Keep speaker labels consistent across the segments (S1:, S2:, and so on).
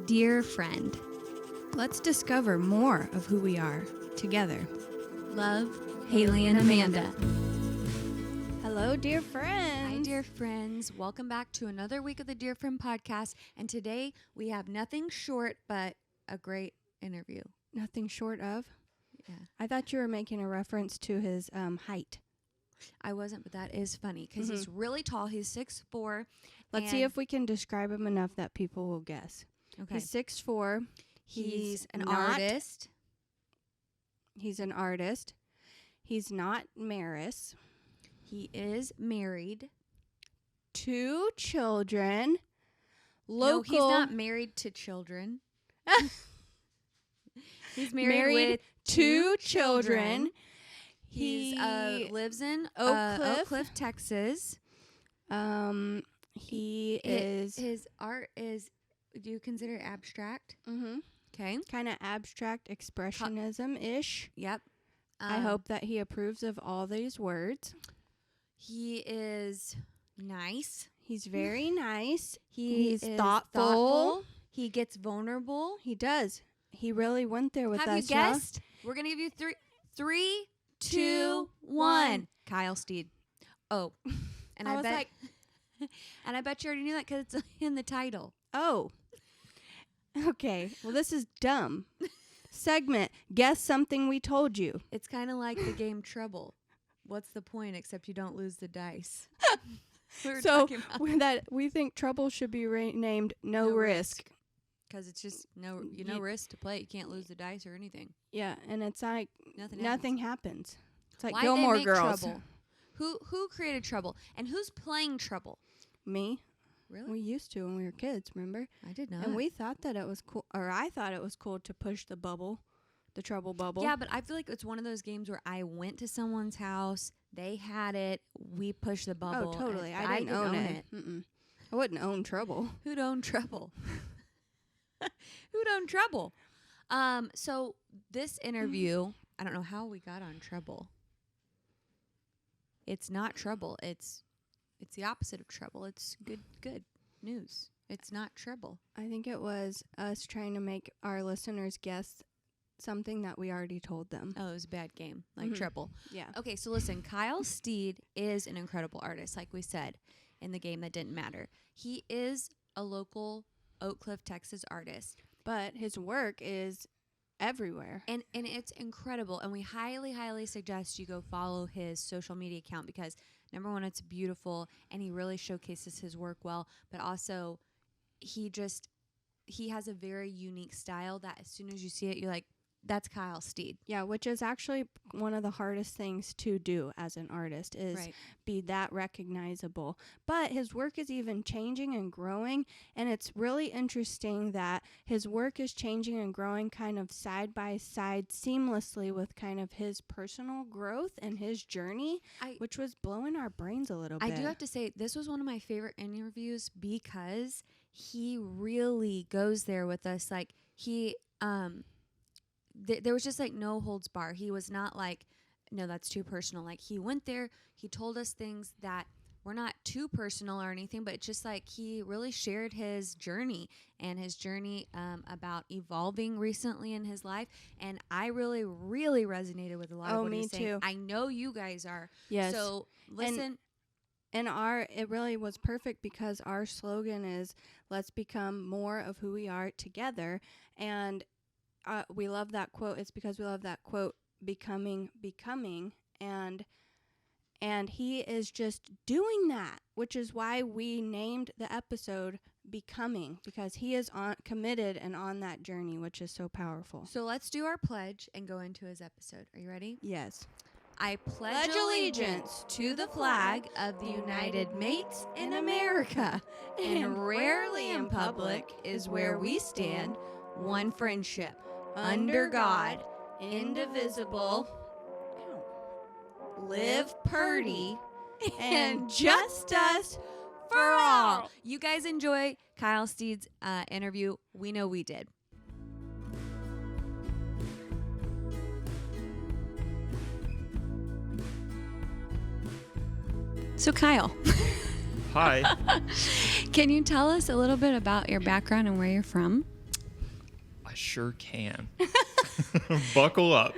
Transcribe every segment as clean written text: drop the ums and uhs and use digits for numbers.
S1: Dear friend,
S2: Let's discover more of who we are together.
S1: love, Haley and Amanda.
S2: Hello, dear friends.
S1: Hi, dear friends. Welcome back to another week of the Dear Friend podcast. And today we have nothing short but a great interview.
S2: Nothing short of?
S1: Yeah.
S2: I thought you were making a reference to his height.
S1: I wasn't, but that is funny because he's really tall. He's 6'4".
S2: Let's see if we can describe him enough that people will guess.
S1: Okay.
S2: He's 6'4".
S1: He's an
S2: not-
S1: artist.
S2: He's an artist. He's not Maris.
S1: He is married.
S2: 2 children. Local.
S1: No, he's not married to children. He's married with
S2: 2 children.
S1: He lives in
S2: Oak
S1: Cliff, Texas.
S2: He is
S1: His art is, do you consider it abstract? Okay.
S2: kind of abstract expressionism-ish.
S1: Yep.
S2: I hope that he approves of all these words.
S1: He is nice.
S2: He's very nice.
S1: He's
S2: He's thoughtful.
S1: He gets vulnerable.
S2: He does. He really went there with
S1: Have
S2: us.
S1: you guessed? We're going to give you three, two, one. Kyle Steed. Oh. And
S2: I was like,
S1: and I bet you already knew that because it's in the title.
S2: oh. Okay. Well, this is dumb. Segment. Guess something we told you.
S1: It's kind of like the game Trouble. What's the point except you don't lose the dice?
S2: We think Trouble should be named No Risk.
S1: Because it's just no risk to play. You can't lose the dice or anything.
S2: Yeah, and it's like
S1: Nothing
S2: happens. It's like
S1: Why'd
S2: Gilmore
S1: they make
S2: Girls.
S1: Trouble? Who created Trouble? And who's playing Trouble?
S2: Me.
S1: Really?
S2: We used to when we were kids, remember?
S1: I did not.
S2: And we thought that it was cool, or I thought it was cool to push the bubble, the Trouble bubble.
S1: Yeah, but I feel like it's one of those games where I went to someone's house, they had it, we pushed the bubble.
S2: Oh, totally.
S1: and
S2: I didn't own it. I wouldn't own Trouble.
S1: Who'd own Trouble? Who'd own Trouble? So this interview, I don't know how we got on Trouble. It's not trouble. It's the opposite of trouble. It's good news. It's not trouble.
S2: I think it was us trying to make our listeners guess something that we already told them.
S1: Oh, it was a bad game, like trouble.
S2: Yeah.
S1: Okay, so listen, Kyle Steed is an incredible artist, like we said, in the game that didn't matter. He is a local Oak Cliff, Texas artist.
S2: But his work is everywhere.
S1: And it's incredible. And we highly, highly suggest you go follow his social media account because, number one, it's beautiful and he really showcases his work well. But also, he has a very unique style that as soon as you see it, you're like, that's Kyle Steed.
S2: Yeah, which is actually one of the hardest things to do as an artist is be that recognizable. But his work is even changing and growing, and it's really interesting that his work is changing and growing kind of side by side seamlessly with kind of his personal growth and his journey, which was blowing our brains a little bit.
S1: I do have to say, this was one of my favorite interviews because he really goes there with us. Like, he... there was just like no holds bar. He was not like, no, that's too personal. Like he went there, he told us things that were not too personal or anything, but it's just like he really shared his journey and his journey about evolving recently in his life. And I really, really resonated with a lot of what he was saying.
S2: Me too.
S1: I know you guys are.
S2: Yes.
S1: So listen.
S2: And it really was perfect because our slogan is let's become more of who we are together. And we love that quote. It's because we love that quote, becoming, and he is just doing that, which is why we named the episode Becoming, because he is committed and on that journey, which is so powerful.
S1: So let's do our pledge and go into his episode. Are you ready?
S2: Yes.
S1: I pledge allegiance to the flag of the United Mates in America, and rarely in public is where we stand, one friendship, under God, indivisible, live purdy, and just us for all. You guys enjoy Kyle Steed's interview. We know we did. So Kyle.
S3: Hi.
S1: Can you tell us a little bit about your background and where you're from?
S3: sure can. Buckle up.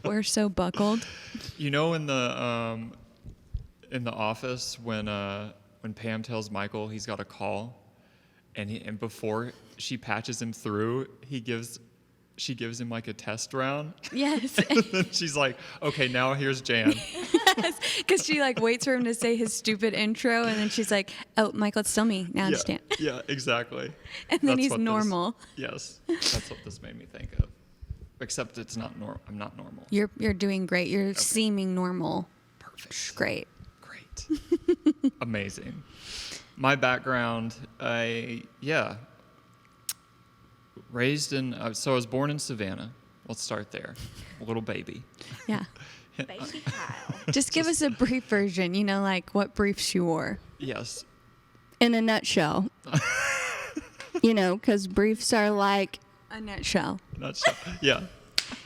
S1: We're so buckled.
S3: You know, in the office when Pam tells Michael he's got a call, and before she patches him through, she gives him like a test round.
S1: Yes.
S3: And then she's like, okay, now here's Jan.
S1: Yes, because she like waits for him to say his stupid intro, and then she's like, "Oh, Michael, it's still me. Now understand."
S3: Yeah, exactly.
S1: And then
S3: That's
S1: he's
S3: what
S1: normal.
S3: Yes, that's what this made me think of. Except it's not normal. I'm not normal.
S1: You're doing great. You're seeming normal.
S3: Perfect.
S1: Great.
S3: Amazing. My background, raised in. So I was born in Savannah. Let's start there. A little baby.
S1: Yeah.
S2: Baby Kyle.
S1: Just give us a brief version. You know, like what briefs you wore.
S3: Yes.
S2: In a nutshell. You know, because briefs are like
S1: A nutshell.
S3: Yeah.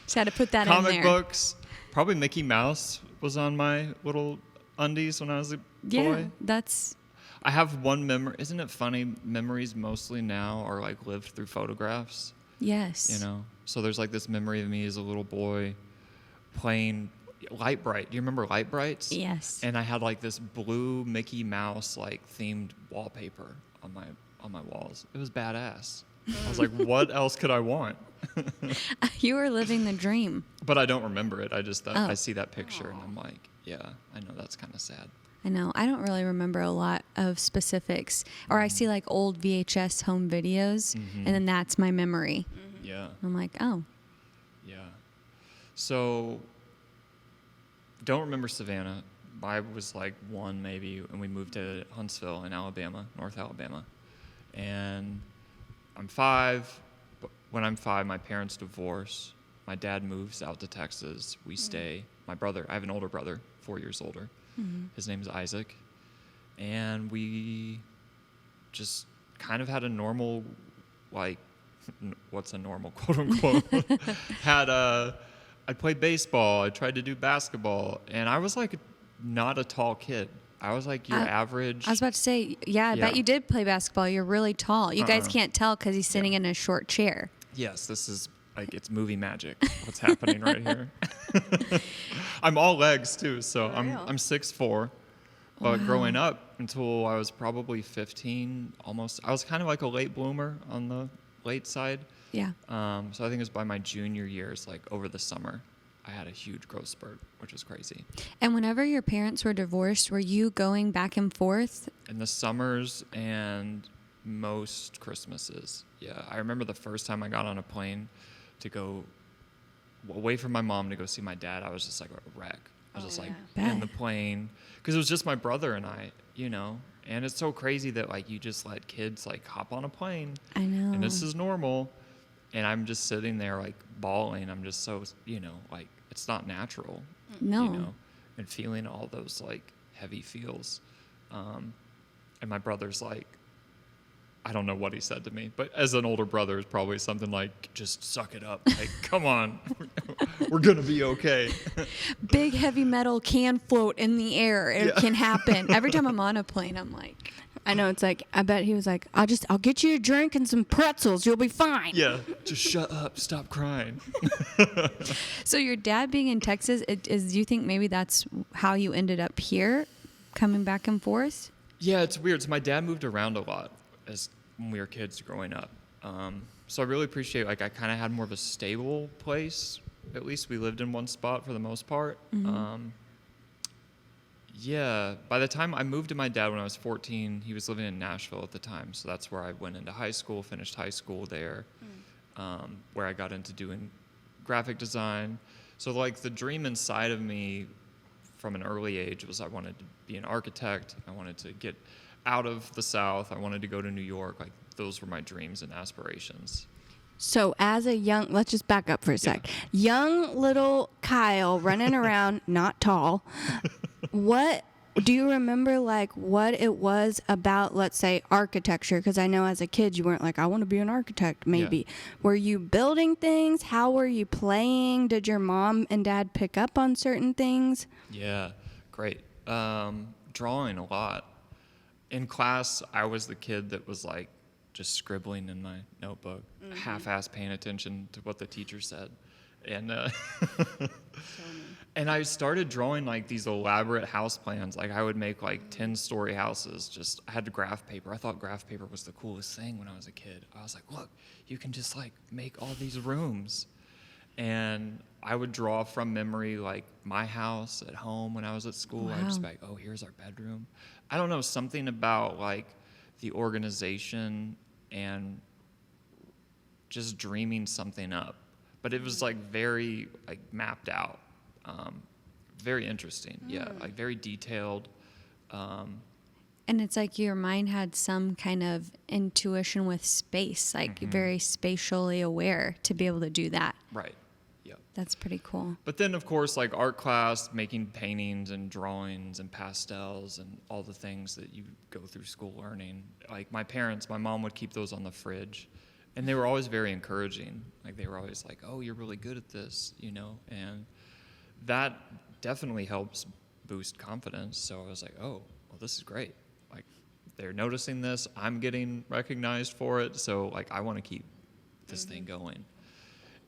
S1: Just had to put that in there.
S3: Comic books. Probably Mickey Mouse was on my little undies when I was a boy.
S1: That's.
S3: I have one memory. Isn't it funny? Memories mostly now are like lived through photographs.
S1: Yes.
S3: You know, so there's like this memory of me as a little boy playing Light Bright. Do you remember Light Brights?
S1: Yes.
S3: And I had like this blue Mickey Mouse like themed wallpaper on my walls. It was badass. I was like, what else could I want?
S1: You were living the dream.
S3: But I don't remember it. I just thought
S1: Oh.
S3: I see that picture and I'm like, yeah, I know that's kind of sad.
S1: I know. I don't really remember a lot of specifics. Or I see like old VHS home videos, and then that's my memory.
S3: Yeah.
S1: I'm like, oh.
S3: Yeah. So, don't remember Savannah. I was like 1 maybe, and we moved to Huntsville in Alabama, North Alabama. And I'm 5. When I'm 5, my parents divorce. My dad moves out to Texas. We stay. My brother, I have an older brother, 4 years older. His name's Isaac. And we just kind of had a normal, like, what's a normal, quote unquote? I played baseball. I tried to do basketball. And I was like not a tall kid. I was like your average.
S1: I was about to say, I bet you did play basketball. You're really tall. You guys can't tell because he's sitting in a short chair.
S3: Yes, this is like it's movie magic. What's happening right here? I'm all legs too, so I'm 6'4". But growing up until I was probably 15, almost, I was kind of like a late bloomer on the late side.
S1: Yeah.
S3: So I think it was by my junior years, like over the summer, I had a huge growth spurt, which was crazy.
S1: And whenever your parents were divorced, were you going back and forth?
S3: In the summers and most Christmases. Yeah, I remember the first time I got on a plane to go away from my mom to go see my dad. I was just like a wreck. I was just like in the plane because it was just my brother and I, you know. And it's so crazy that like you just let kids like hop on a plane.
S1: I know.
S3: And this is normal. And I'm just sitting there like bawling. I'm just so, you know, like it's not natural.
S1: No.
S3: You know, and feeling all those like heavy feels. And my brother's like, I don't know what he said to me, but as an older brother, it's probably something like, just suck it up. Like, come on, we're going to be okay.
S1: Big heavy metal can float in the air. It can happen. Every time I'm on a plane, I'm like,
S2: I know, it's like, I bet he was like, I'll get you a drink and some pretzels. You'll be fine.
S3: Yeah, just shut up. Stop crying.
S1: So your dad being in Texas, do you think maybe that's how you ended up here, coming back and forth?
S3: Yeah, it's weird. So my dad moved around a lot as when we were kids growing up. So I really appreciate, like, I kind of had more of a stable place. At least we lived in one spot for the most part. Yeah, by the time I moved to my dad when I was 14, he was living in Nashville at the time. So that's where I went into high school, finished high school there, where I got into doing graphic design. So, like, the dream inside of me from an early age was I wanted to be an architect. I wanted to get out of the South. I wanted to go to New York. Like, those were my dreams and aspirations.
S2: So as a young, let's just back up for a sec. Young little Kyle running around, not tall. What do you remember, like, what it was about, let's say, architecture? Because I know as a kid you weren't like, I want to be an architect, maybe. Yeah. Were you building things? How were you playing? Did your mom and dad pick up on certain things?
S3: Yeah, great. Drawing a lot. In class, I was the kid that was, like, just scribbling in my notebook, half-ass paying attention to what the teacher said. And and I started drawing like these elaborate house plans. Like I would make like 10-story houses. Just I had graph paper. I thought graph paper was the coolest thing when I was a kid. I was like, look, you can just like make all these rooms. And I would draw from memory like my house at home when I was at school. I'd just be like, oh, here's our bedroom. I don't know, something about like the organization and just dreaming something up. But it was like very like mapped out. Very interesting. Yeah, like very detailed.
S1: And it's like your mind had some kind of intuition with space, like very spatially aware to be able to do that.
S3: Right. Yep.
S1: That's pretty cool.
S3: But then, of course, like art class, making paintings and drawings and pastels and all the things that you go through school learning. Like my mom would keep those on the fridge. And they were always very encouraging. Like they were always like, oh, you're really good at this, you know? And that definitely helps boost confidence. So I was like, oh, well, this is great. Like they're noticing this. I'm getting recognized for it. So like I want to keep this thing going.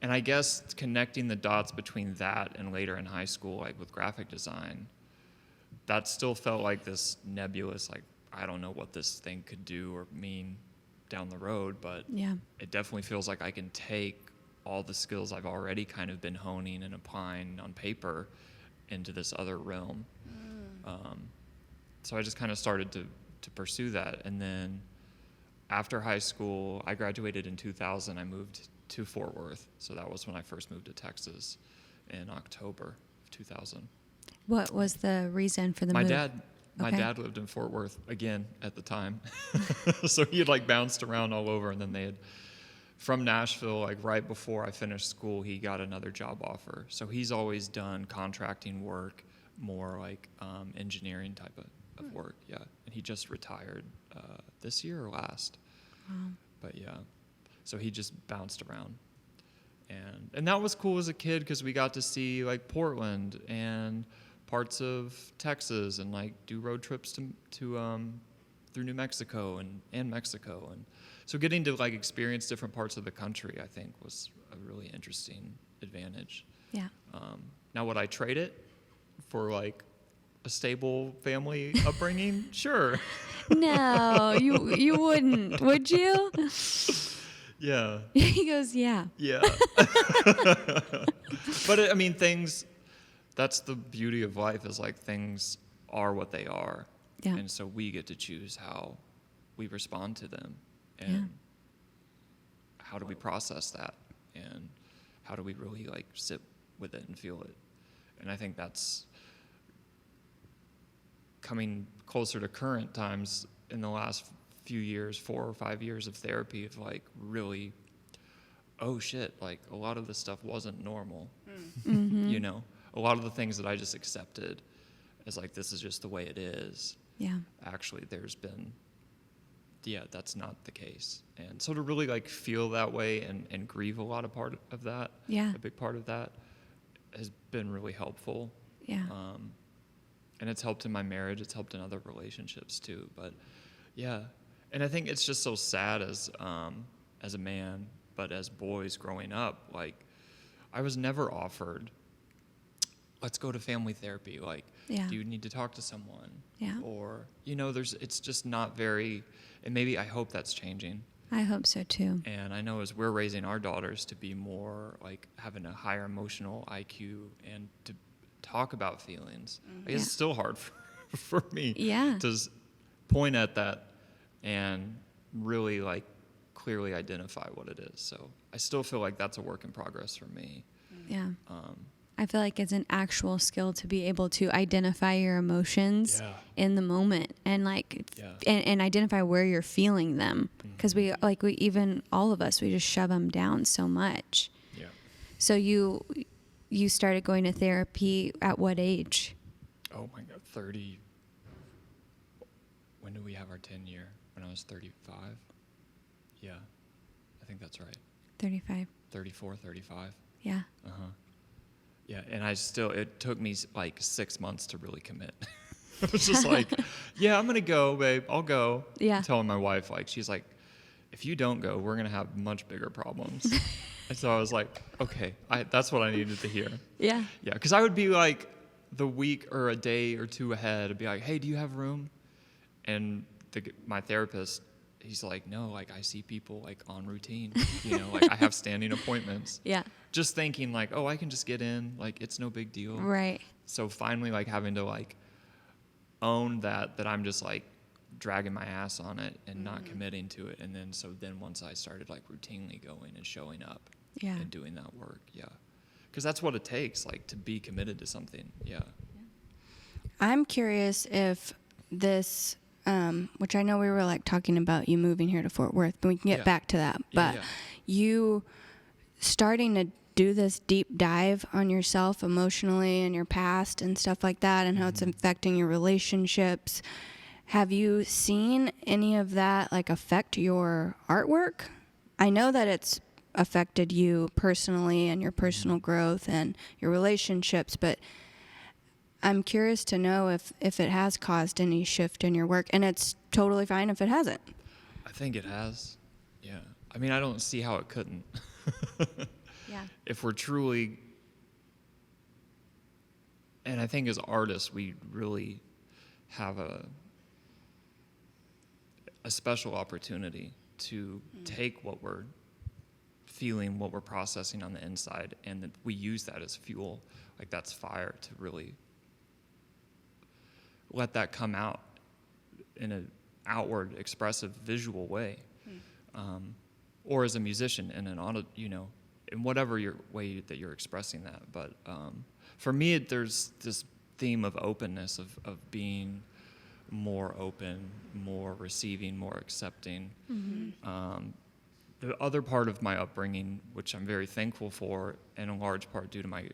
S3: And I guess connecting the dots between that and later in high school, like with graphic design, that still felt like this nebulous, like, I don't know what this thing could do or mean down the road, but it definitely feels like I can take all the skills I've already kind of been honing and applying on paper into this other realm. So I just kind of started to pursue that. And then after high school, I graduated in 2000. I moved to Fort Worth. So that was when I first moved to Texas in October of 2000.
S1: What was the reason for the
S3: My
S1: move?
S3: My dad lived in Fort Worth again at the time. So he had like bounced around all over, and then they had, from Nashville, like right before I finished school, he got another job offer. So he's always done contracting work, more like engineering type of work. Yeah. And he just retired this year or last. But yeah, so he just bounced around. And that was cool as a kid because we got to see like Portland and parts of Texas and like do road trips to through New Mexico and Mexico. And so getting to like experience different parts of the country, I think, was a really interesting advantage.
S1: Yeah.
S3: Now, would I trade it for like a stable family upbringing? Sure.
S1: No, you wouldn't, would you?
S3: Yeah.
S1: He goes, yeah.
S3: Yeah. But I mean, that's the beauty of life, is like things are what they are.
S1: Yeah.
S3: And so we get to choose how we respond to them, and how do we process that, and how do we really like sit with it and feel it. And I think that's coming closer to current times in the last few years, 4 or 5 years of therapy, of like really, oh shit, like a lot of this stuff wasn't normal. You know, a lot of the things that I just accepted as like, this is just the way it is.
S1: Yeah.
S3: Actually, there's been, that's not the case. And so to really like feel that way and grieve a lot of part of that, a big part of that, has been really helpful.
S1: Yeah.
S3: And it's helped in my marriage. It's helped in other relationships too. But yeah, and I think it's just so sad as a man, but as boys growing up, like I was never offered, let's go to family therapy. Like, do you need to talk to someone?
S1: Yeah.
S3: Or, you know, it's just not very, and maybe I hope that's changing.
S1: I hope so too.
S3: And I know as we're raising our daughters to be more like having a higher emotional IQ and to talk about feelings, like, it's still hard for me to point at that and really like clearly identify what it is. So I still feel like that's a work in progress for me.
S1: Yeah. I feel like it's an actual skill to be able to identify your emotions in the moment and like and identify where you're feeling them, because we even all of us, we just shove them down so much. Yeah. So you started going to therapy at what age? Oh my God,
S3: 30. When did we have our 10-year? When I was 35. Yeah, I think that's right.
S1: 35.
S3: 34, 35.
S1: Yeah.
S3: Yeah, and it took me like 6 months to really commit. It was just like, I'm going to go, babe. I'll go. Yeah. I'm telling my wife, like, she's like, if you don't go, we're going to have much bigger problems. And so I was like, okay, that's what I needed to hear.
S1: Yeah.
S3: Yeah, because I would be like the week or a day or two ahead. I'd be like, hey, do you have room? And my therapist, he's like, no, like I see people like on routine, like I have standing appointments.
S1: Yeah.
S3: Just thinking like, oh, I can just get in, like it's no big deal.
S1: Right.
S3: So finally like having to like own that I'm just like dragging my ass on it and not committing to it. And then once I started like routinely going and showing up and doing that work. Yeah. Because that's what it takes, like to be committed to something. Yeah.
S2: I'm curious if this, which I know we were like talking about you moving here to Fort Worth, but we can get back to that. But you starting to do this deep dive on yourself emotionally and your past and stuff like that and how it's affecting your relationships. Have you seen any of that like affect your artwork? I know that it's affected you personally and your personal growth and your relationships, but I'm curious to know if it has caused any shift in your work, and it's totally fine if it hasn't.
S3: I think it has. Yeah. I mean, I don't see how it couldn't.
S1: Yeah.
S3: If we're truly, and I think as artists, we really have a special opportunity to take what we're feeling, what we're processing on the inside, and that we use that as fuel. Like that's fire to really let that come out in an outward, expressive, visual way, or as a musician in an in whatever way that you're expressing that. But for me, there's this theme of openness, of being more open, more receiving, more accepting. The other part of my upbringing, which I'm very thankful for, and in large part due to my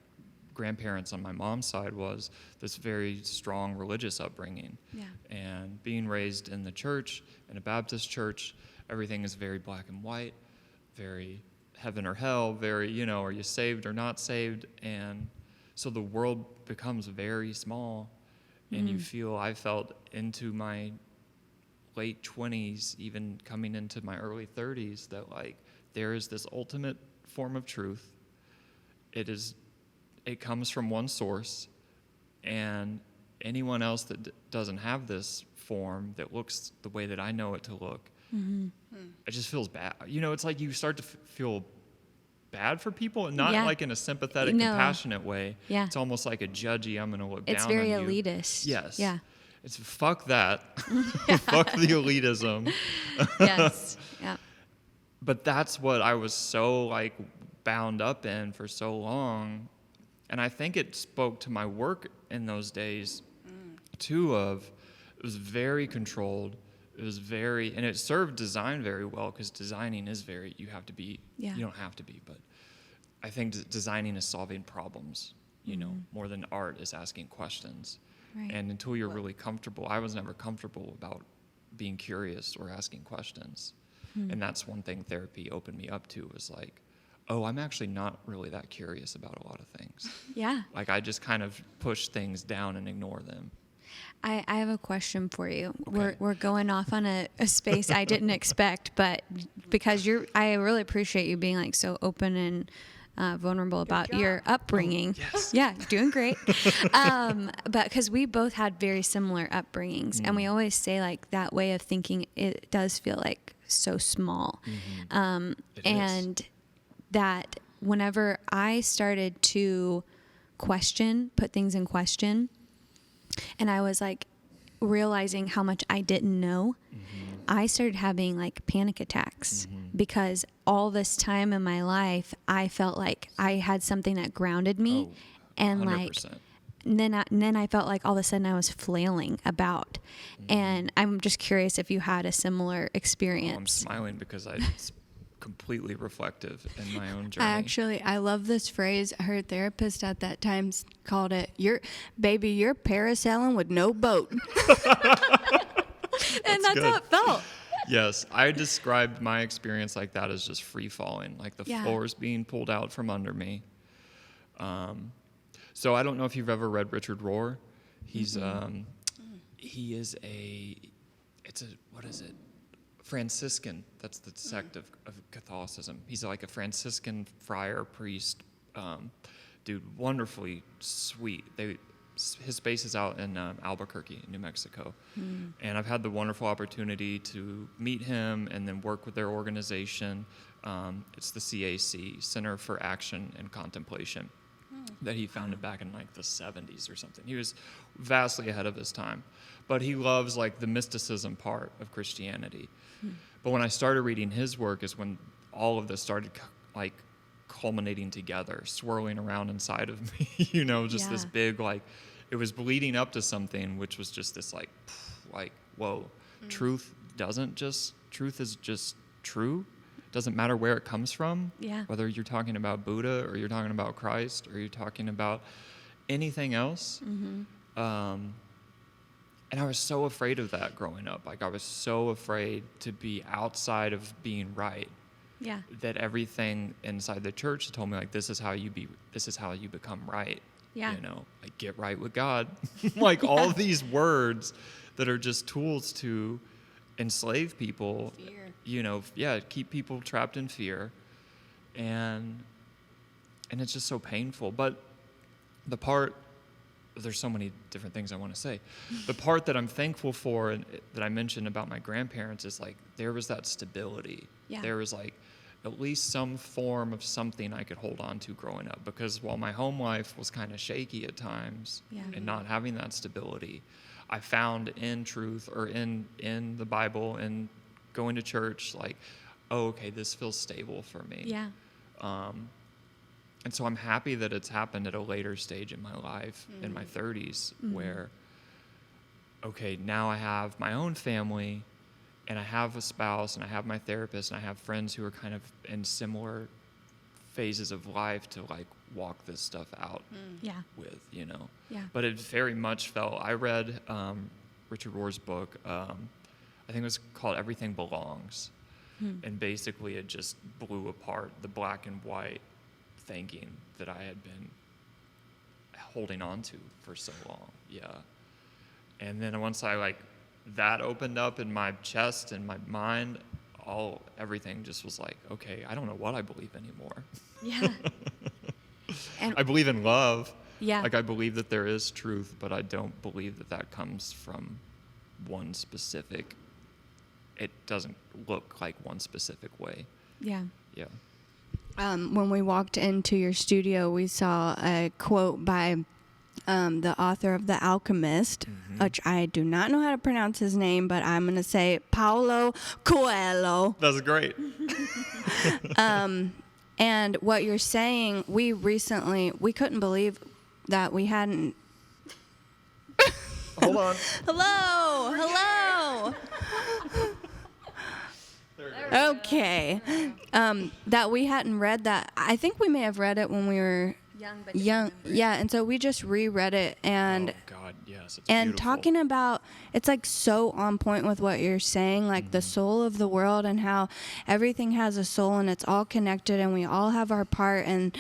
S3: grandparents on my mom's side, was this very strong religious upbringing.
S1: Yeah.
S3: And being raised in the church, in a Baptist church, everything is very black and white, very heaven or hell, very, are you saved or not saved? And so the world becomes very small, and I felt into my late 20s, even coming into my early 30s, that like there is this ultimate form of truth. It comes from one source, and anyone else that doesn't have this form that looks the way that I know it to look, it just feels bad. It's like you start to feel bad for people, and not like in a sympathetic, compassionate way.
S1: Yeah.
S3: It's almost like a judgy, I'm going to look
S1: it's
S3: down on you.
S1: very elitist.
S3: Yes.
S1: Yeah.
S3: It's fuck that. Fuck the elitism.
S1: Yes. Yeah.
S3: But that's what I was so like bound up in for so long. And I think it spoke to my work in those days too, it was very controlled. It was and it served design very well, because designing is you have to be, you don't have to be, but I think designing is solving problems, more than art is asking questions.
S1: Right.
S3: And until you're really comfortable, I was never comfortable about being curious or asking questions. And that's one thing therapy opened me up to, was like, oh, I'm actually not really that curious about a lot of things.
S1: Yeah.
S3: Like I just kind of push things down and ignore them.
S1: I have a question for you.
S3: Okay.
S1: We're going off on a space I didn't expect, but because I really appreciate you being like so open and vulnerable about your upbringing.
S3: Oh, yes.
S1: Yeah, doing great. But because we both had very similar upbringings, and we always say like that way of thinking, it does feel like so small. And that whenever I started to put things in question, and I was like realizing how much I didn't know, I started having like panic attacks, because all this time in my life, I felt like I had something that grounded me. And
S3: 100%.
S1: like, and then I felt like all of a sudden I was flailing about. And I'm just curious if you had a similar experience.
S3: I'm smiling because it's completely reflective in my own journey.
S2: I love this phrase. Her therapist at that time called it, you're parasailing with no boat.
S1: And that's how it felt.
S3: Yes, I described my experience like that as just free falling, like the floor's being pulled out from under me. So I don't know if you've ever read Richard Rohr. He's what is it? Franciscan. That's the sect of Catholicism. He's like a Franciscan friar priest, dude, wonderfully sweet. His base is out in Albuquerque, New Mexico. And I've had the wonderful opportunity to meet him and then work with their organization. It's the CAC, Center for Action and Contemplation, that he founded back in like the 70s or something. He was vastly ahead of his time. But he loves like the mysticism part of Christianity. But when I started reading his work is when all of this started like culminating together, swirling around inside of me, this big, like, it was bleeding up to something, which was just this like, whoa, truth is just true. Doesn't matter where it comes from.
S1: Yeah.
S3: Whether you're talking about Buddha or you're talking about Christ or you're talking about anything else. And I was so afraid of that growing up. Like, I was so afraid to be outside of being right.
S1: Yeah.
S3: That everything inside the church told me, like, this is how you become right.
S1: Yeah.
S3: Like, get right with God. Like, all these words that are just tools to enslave people.
S2: Fear.
S3: Keep people trapped in fear. And it's just so painful. But there's so many different things I want to say. The part that I'm thankful for and that I mentioned about my grandparents is like, there was that stability.
S1: Yeah.
S3: There was like at least some form of something I could hold on to growing up, because while my home life was kind of shaky at times and not having that stability, I found in truth or in the Bible and going to church, like, oh, okay, this feels stable for me.
S1: Yeah.
S3: And so I'm happy that it's happened at a later stage in my life, in my 30s, where, okay, now I have my own family, and I have a spouse, and I have my therapist, and I have friends who are kind of in similar phases of life to, like, walk this stuff out with,
S1: Yeah.
S3: But it very much felt, I read Richard Rohr's book, I think it was called Everything Belongs, and basically it just blew apart the black and white thinking that I had been holding on to for so long. And then once that opened up in my chest and my mind, everything just was like, okay, I don't know what I believe anymore.
S1: Yeah. And
S3: I believe in love.
S1: Yeah.
S3: Like, I believe that there is truth, but I don't believe that comes from one specific, it doesn't look like one specific way.
S1: Yeah.
S3: Yeah.
S2: When we walked into your studio, we saw a quote by the author of The Alchemist, which I do not know how to pronounce his name, but I'm going to say Paulo Coelho.
S3: That's great.
S2: And what you're saying, we couldn't believe that we hadn't.
S3: Hold on.
S2: Hello. Okay. That we hadn't read that. I think we may have read it when we were young. Yeah, and so we just reread it, and
S3: oh God, yes, it's
S2: and
S3: beautiful.
S2: talking about, it's like so on point with what you're saying, like the soul of the world and how everything has a soul and it's all connected and we all have our part, and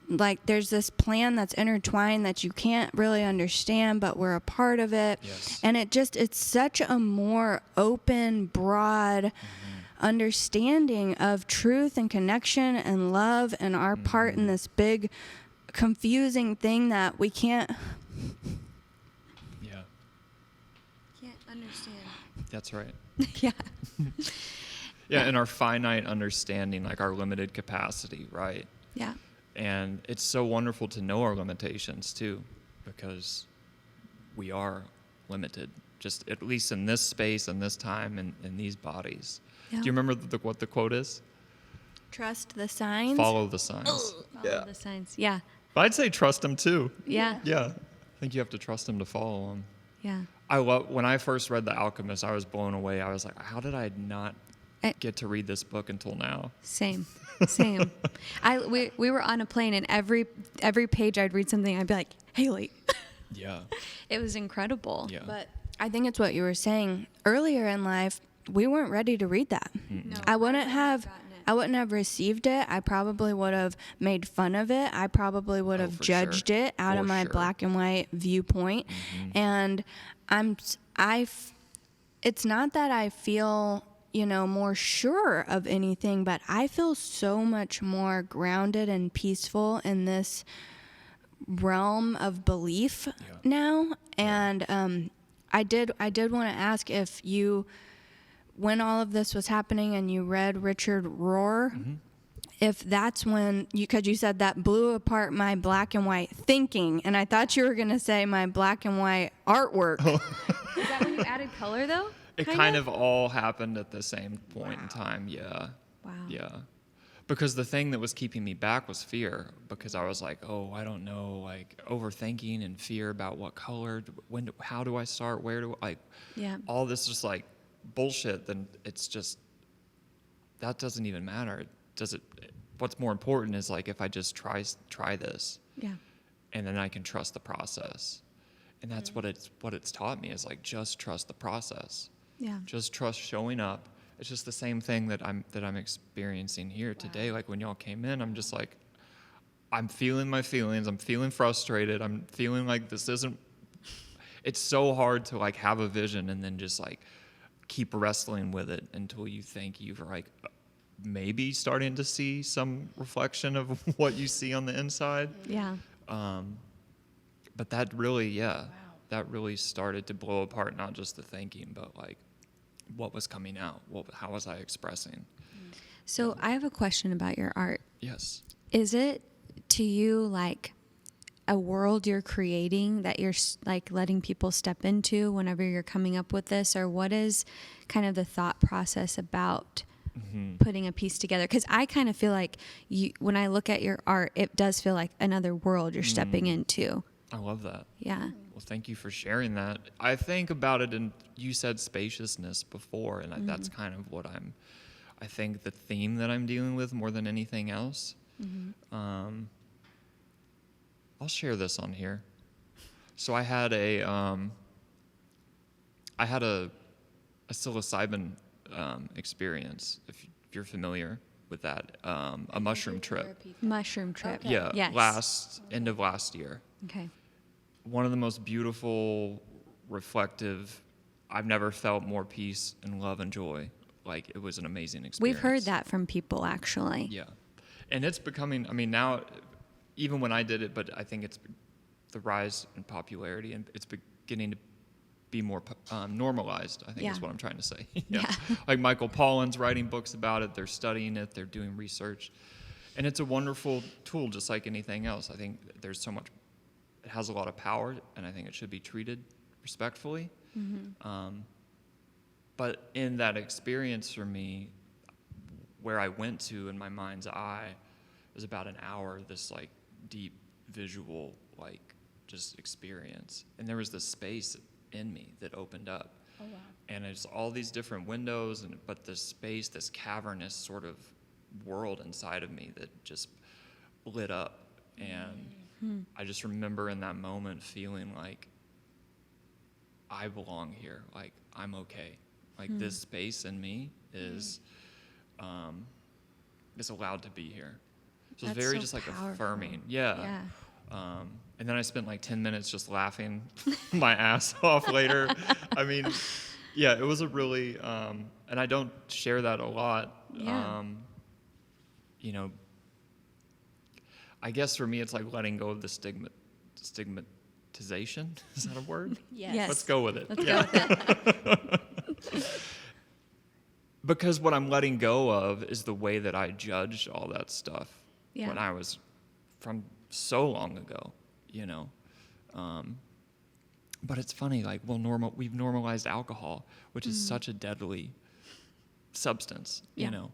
S2: like there's this plan that's intertwined that you can't really understand, but we're a part of it.
S3: Yes.
S2: And it's such a more open, broad understanding of truth and connection and love and our part in this big confusing thing that we can't
S1: understand.
S3: That's right.
S1: Yeah.
S3: Yeah, and our finite understanding, like our limited capacity, right?
S1: Yeah.
S3: And it's so wonderful to know our limitations too, because we are limited, just at least in this space and this time and in these bodies.
S1: Yeah.
S3: Do you remember what the quote is?
S2: trust the signs.
S3: Follow the signs.
S1: Follow the signs. Yeah.
S3: But I'd say trust them too.
S1: Yeah.
S3: Yeah. I think you have to trust them to follow them.
S1: Yeah.
S3: When I first read The Alchemist, I was blown away. I was like, how did I not get to read this book until now?
S1: Same. We were on a plane, and every page I'd read something, I'd be like, Haley.
S3: Yeah.
S1: It was incredible.
S3: Yeah.
S2: But I think it's what you were saying earlier in life. We weren't ready to read that.
S1: No,
S2: I wouldn't have received it. I probably would have made fun of it. I probably would have
S3: for
S2: judged
S3: sure.
S2: it out of
S3: For
S2: my
S3: sure.
S2: black and white viewpoint. And it's not that I feel, more sure of anything, but I feel so much more grounded and peaceful in this realm of belief now. And I did want to ask if you, when all of this was happening and you read Richard Rohr, if that's when because you said that blew apart my black and white thinking, and I thought you were going to say my black and white artwork.
S1: Is that when you added color though?
S3: It kind of all happened at the same point in time. Yeah.
S1: Wow.
S3: Yeah. Because the thing that was keeping me back was fear, because I was like, oh, I don't know, like overthinking and fear about what color, how do I start, where do I, all this just like bullshit. Then it's just, that doesn't even matter. What's more important is like, if I just try this, and then I can trust the process. And that's what it's taught me, is like, just trust the process.
S1: Yeah.
S3: Just trust showing up. It's just the same thing that I'm experiencing here today. Like when y'all came in, I'm just like, I'm feeling my feelings. I'm feeling frustrated. I'm feeling like this isn't. It's so hard to like have a vision and then just like keep wrestling with it until you think you've like maybe starting to see some reflection of what you see on the inside.
S1: Yeah.
S3: But that really, that really started to blow apart not just the thinking, but like what was coming out. How was I expressing?
S1: So I have a question about your art.
S3: Yes.
S1: Is it to you like a world you're creating that you're like letting people step into whenever you're coming up with this, or what is kind of the thought process about putting a piece together? Because I kind of feel like when I look at your art, it does feel like another world you're stepping into.
S3: I love that.
S1: Yeah.
S3: Well, thank you for sharing that. I think about it, and you said spaciousness before, and that's kind of what I think the theme that I'm dealing with more than anything else. I'll share this on here. So I had a psilocybin experience, if you're familiar with that, a mushroom trip.
S1: Mushroom trip.
S2: Okay.
S3: Yeah,
S1: Yes.
S3: end of last year.
S1: Okay.
S3: One of the most beautiful, reflective, I've never felt more peace and love and joy. Like, it was an amazing experience.
S1: We've heard that from people, actually.
S3: Yeah. And it's becoming, I mean, now, even when I did it, but I think it's the rise in popularity, and it's beginning to be more normalized, I think is what I'm trying to say.
S1: Yeah.
S3: Like Michael Pollan's writing books about it, they're studying it, they're doing research. And it's a wonderful tool, just like anything else. I think there's so much, it has a lot of power, and I think it should be treated respectfully. But in that experience for me, where I went to in my mind's eye, was about an hour, this like deep visual, like just experience. And there was this space in me that opened up.
S2: Oh, wow.
S3: And it's all these different windows, but this space, this cavernous sort of world inside of me that just lit up. And I just remember in that moment feeling like I belong here, like I'm okay. Like this space in me is allowed to be here. So it's very
S1: so
S3: just like
S1: powerful.
S3: affirming. Yeah.
S1: Yeah.
S3: And then I spent like 10 minutes just laughing my ass off later. I mean, yeah, it was a really, and I don't share that a lot.
S1: Yeah.
S3: You know, I guess for me, it's like letting go of the stigmatization. Is that a word?
S1: Yes.
S3: Let's go with it.
S1: Let's go with it.
S3: Because what I'm letting go of is the way that I judged all that stuff when I was from so long ago, you know. But it's funny, like we've normalized alcohol, which is such a deadly substance, you know.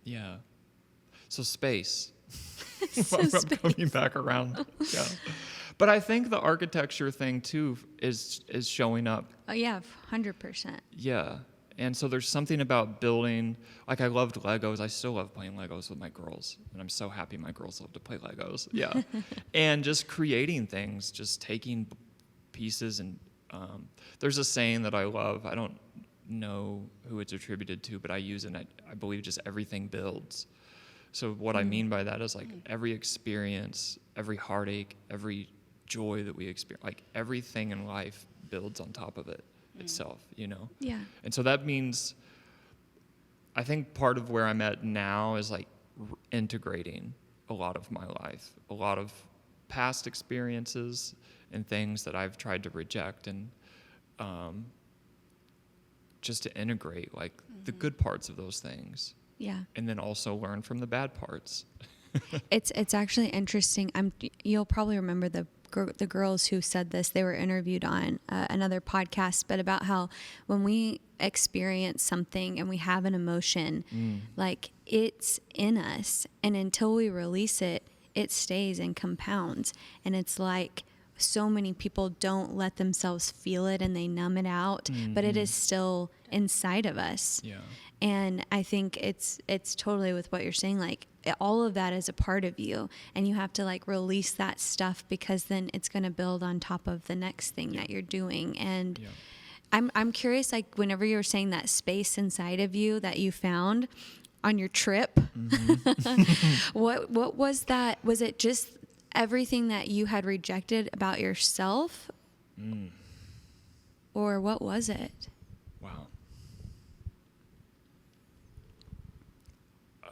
S3: Yeah. So space. I'm coming back around. Yeah. But I think the architecture thing too is showing up.
S1: Oh yeah, 100%.
S3: Yeah. And so there's something about building, like I loved Legos. I still love playing Legos with my girls. And I'm so happy my girls love to play Legos. Yeah. And just creating things, just taking pieces. And there's a saying that I love. I don't know who it's attributed to, but I use it. I believe just everything builds. So what I mean by that is like every experience, every heartache, every joy that we experience, like everything in life builds on top of it. itself, you know?
S1: Yeah.
S3: And so that means, I think part of where I'm at now is like integrating a lot of my life, a lot of past experiences and things that I've tried to reject, and just to integrate like the good parts of those things.
S1: Yeah.
S3: And then also learn from the bad parts.
S1: It's actually interesting. You'll probably remember the girls who said this. They were interviewed on another podcast, but about how when we experience something and we have an emotion, like it's in us, and until we release it, it stays and compounds. And it's like so many people don't let themselves feel it and they numb it out, but it is still inside of us.
S3: Yeah.
S1: And I think it's totally with what you're saying, like all of that is a part of you, and you have to like release that stuff, because then it's going to build on top of the next thing that you're doing. And I'm curious, like whenever you were saying that space inside of you that you found on your trip, what was that? Was it just everything that you had rejected about yourself? Or what was it?
S3: Wow.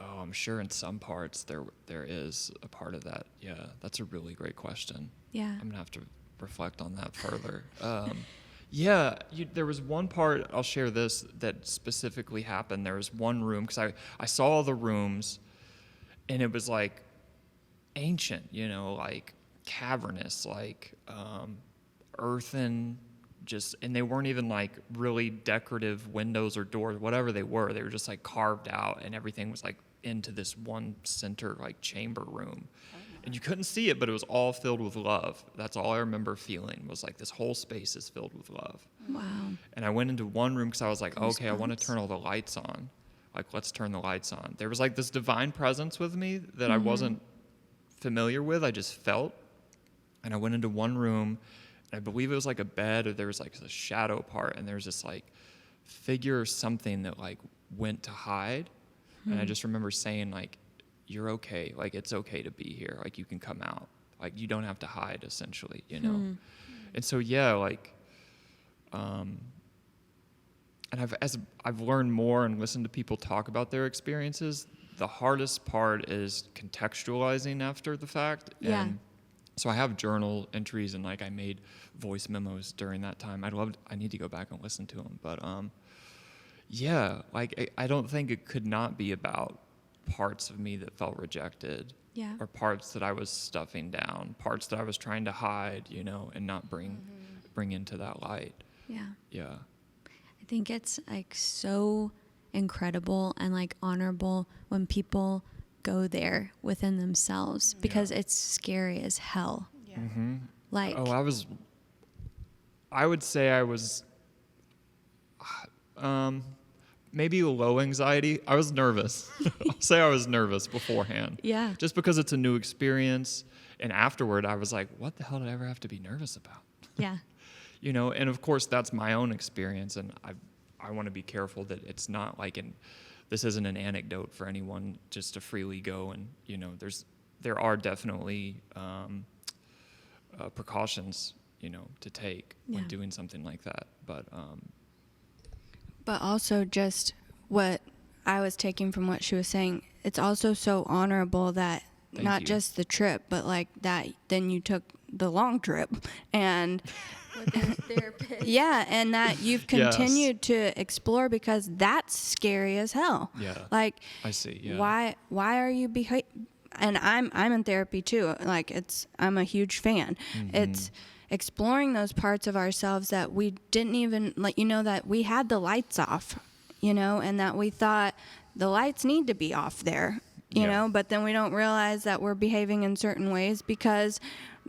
S3: Oh, I'm sure in some parts there is a part of that. Yeah, that's a really great question.
S1: Yeah.
S3: I'm going to have to reflect on that further. Yeah, there was one part, I'll share this, that specifically happened. There was one room, because I saw all the rooms, and it was like ancient, you know, like cavernous, like earthen, and they weren't even like really decorative windows or doors, whatever they were just like carved out, and everything was like into this one center like chamber room. And you couldn't see it, but it was all filled with love. That's all I remember feeling, was like this whole space is filled with love.
S1: Wow.
S3: And I went into one room because I was like, okay, I want to turn all the lights on. Like, let's turn the lights on. There was like this divine presence with me that I wasn't familiar with. I just felt. And I went into one room, and I believe it was like a bed, or there was like a shadow part, and there was this like figure or something that like went to hide. And I just remember saying like, you're okay. Like, it's okay to be here. Like, you can come out. Like, you don't have to hide, essentially, you know? And so, yeah, like, and as I've learned more and listened to people talk about their experiences, the hardest part is contextualizing after the fact.
S1: Yeah.
S3: And so I have journal entries, and like I made voice memos during that time. I need to go back and listen to them. But yeah, like I don't think it could not be about parts of me that felt rejected.
S1: Yeah.
S3: Or parts that I was stuffing down, parts that I was trying to hide, you know, and not bring into that light.
S1: Yeah.
S3: Yeah.
S1: I think it's like so incredible and like honorable when people go there within themselves, because it's scary as hell.
S2: Yeah.
S1: Like,
S3: I would say I was maybe low anxiety. I was nervous. I'll say I was nervous beforehand.
S1: yeah.
S3: Just because it's a new experience. And afterward, I was like, what the hell did I ever have to be nervous about?
S1: Yeah.
S3: You know, and of course, that's my own experience. And I want to be careful that it's not like this isn't an anecdote for anyone just to freely go. And, you know, there are definitely precautions, you know, to take when doing something like that.
S2: But also, just what I was taking from what she was saying, it's also so honorable that not just the trip, but like that then you took the long trip and
S1: With their therapist.
S2: yeah, and that you've continued to explore, because that's scary as hell.
S3: Yeah.
S2: Like,
S3: I see. Yeah.
S2: Why are you and I'm in therapy too. Like, I'm a huge fan. It's exploring those parts of ourselves that we didn't even, like, you know, that we had the lights off, you know, and that we thought the lights need to be off there, you know, but then we don't realize that we're behaving in certain ways because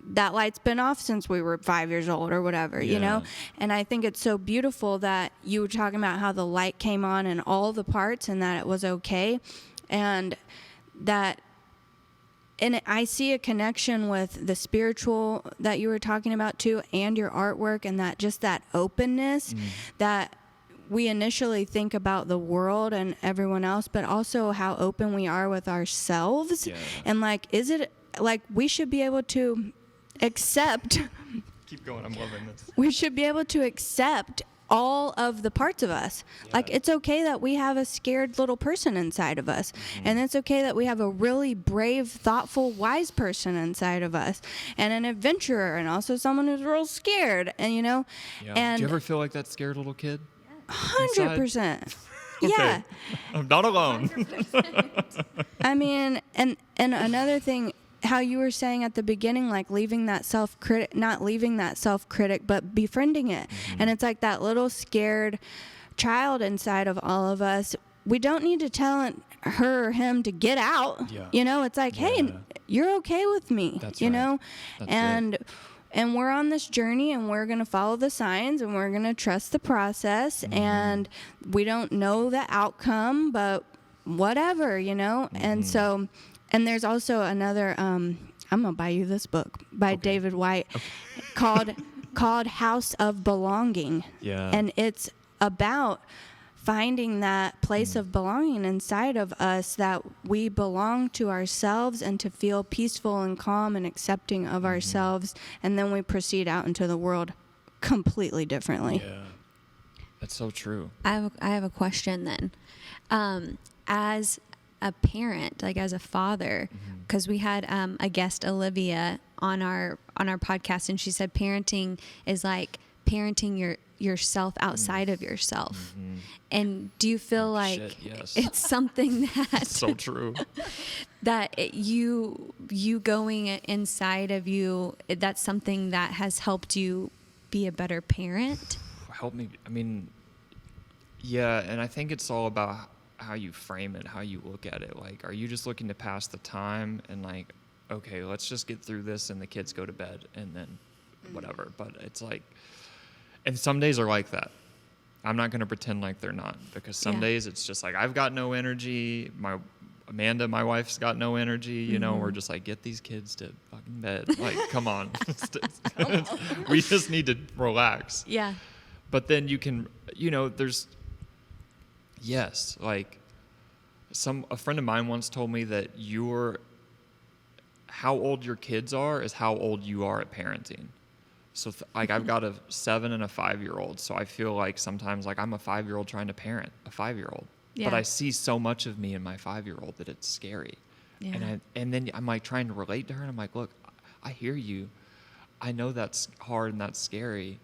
S2: that light's been off since we were 5 years old or whatever, you know? And I think it's so beautiful that you were talking about how the light came on in all the parts and that it was okay. And I see a connection with the spiritual that you were talking about too, and your artwork, and that just that openness that we initially think about the world and everyone else, but also how open we are with ourselves.
S3: Yeah.
S2: And like, is it like we should be able to accept
S3: Keep going. I'm loving this.
S2: we should be able to accept all of the parts of us. Like, it's okay that we have a scared little person inside of us. And it's okay that we have a really brave, thoughtful, wise person inside of us. And an adventurer, and also someone who's real scared. And, you know, and
S3: do you ever feel like that scared little kid?
S2: 100%.
S3: Okay.
S2: Yeah.
S3: I'm not alone.
S2: I mean, and another thing, how you were saying at the beginning, like leaving that self-critic, not leaving that self-critic, but befriending it. And it's like that little scared child inside of all of us. We don't need to tell her or him to get out.
S3: Yeah.
S2: You know, it's like, hey, you're okay with me.
S3: That's
S2: you
S3: right.
S2: know,
S3: That's it.
S2: And we're on this journey, and we're going to follow the signs, and we're going to trust the process. And we don't know the outcome, but whatever, you know. And so, and there's also another, I'm going to buy you this book by David White called House of Belonging.
S3: Yeah.
S2: And it's about finding that place of belonging inside of us, that we belong to ourselves, and to feel peaceful and calm and accepting of ourselves, and then we proceed out into the world completely differently.
S3: Yeah. That's so true.
S1: I have a question then. As a parent, like as a father, because we had a guest, Olivia, on our podcast, and she said parenting is like parenting yourself outside of yourself. And do you feel like
S3: yes.
S1: it's something that
S3: So true.
S1: that you going inside of you, that's something that has helped you be a better parent?
S3: Help me. I mean, yeah, and I think it's all about how you frame it, how you look at it. Like, are you just looking to pass the time and like, okay, let's just get through this and the kids go to bed and then whatever. But it's like, and some days are like that. I'm not going to pretend like they're not, because some days it's just like, I've got no energy. Amanda, my wife's got no energy. You know, we're just like, get these kids to fucking bed. Like, come on. We just need to relax.
S1: Yeah.
S3: But then you can, you know, like a friend of mine once told me that how old your kids are is how old you are at parenting. So like I've got a 7 and a 5-year-old. So I feel like sometimes like I'm a 5-year-old trying to parent a 5-year-old, but I see so much of me in my 5-year-old that it's scary.
S1: Yeah.
S3: And then I'm like trying to relate to her, and I'm like, look, I hear you. I know that's hard and that's scary.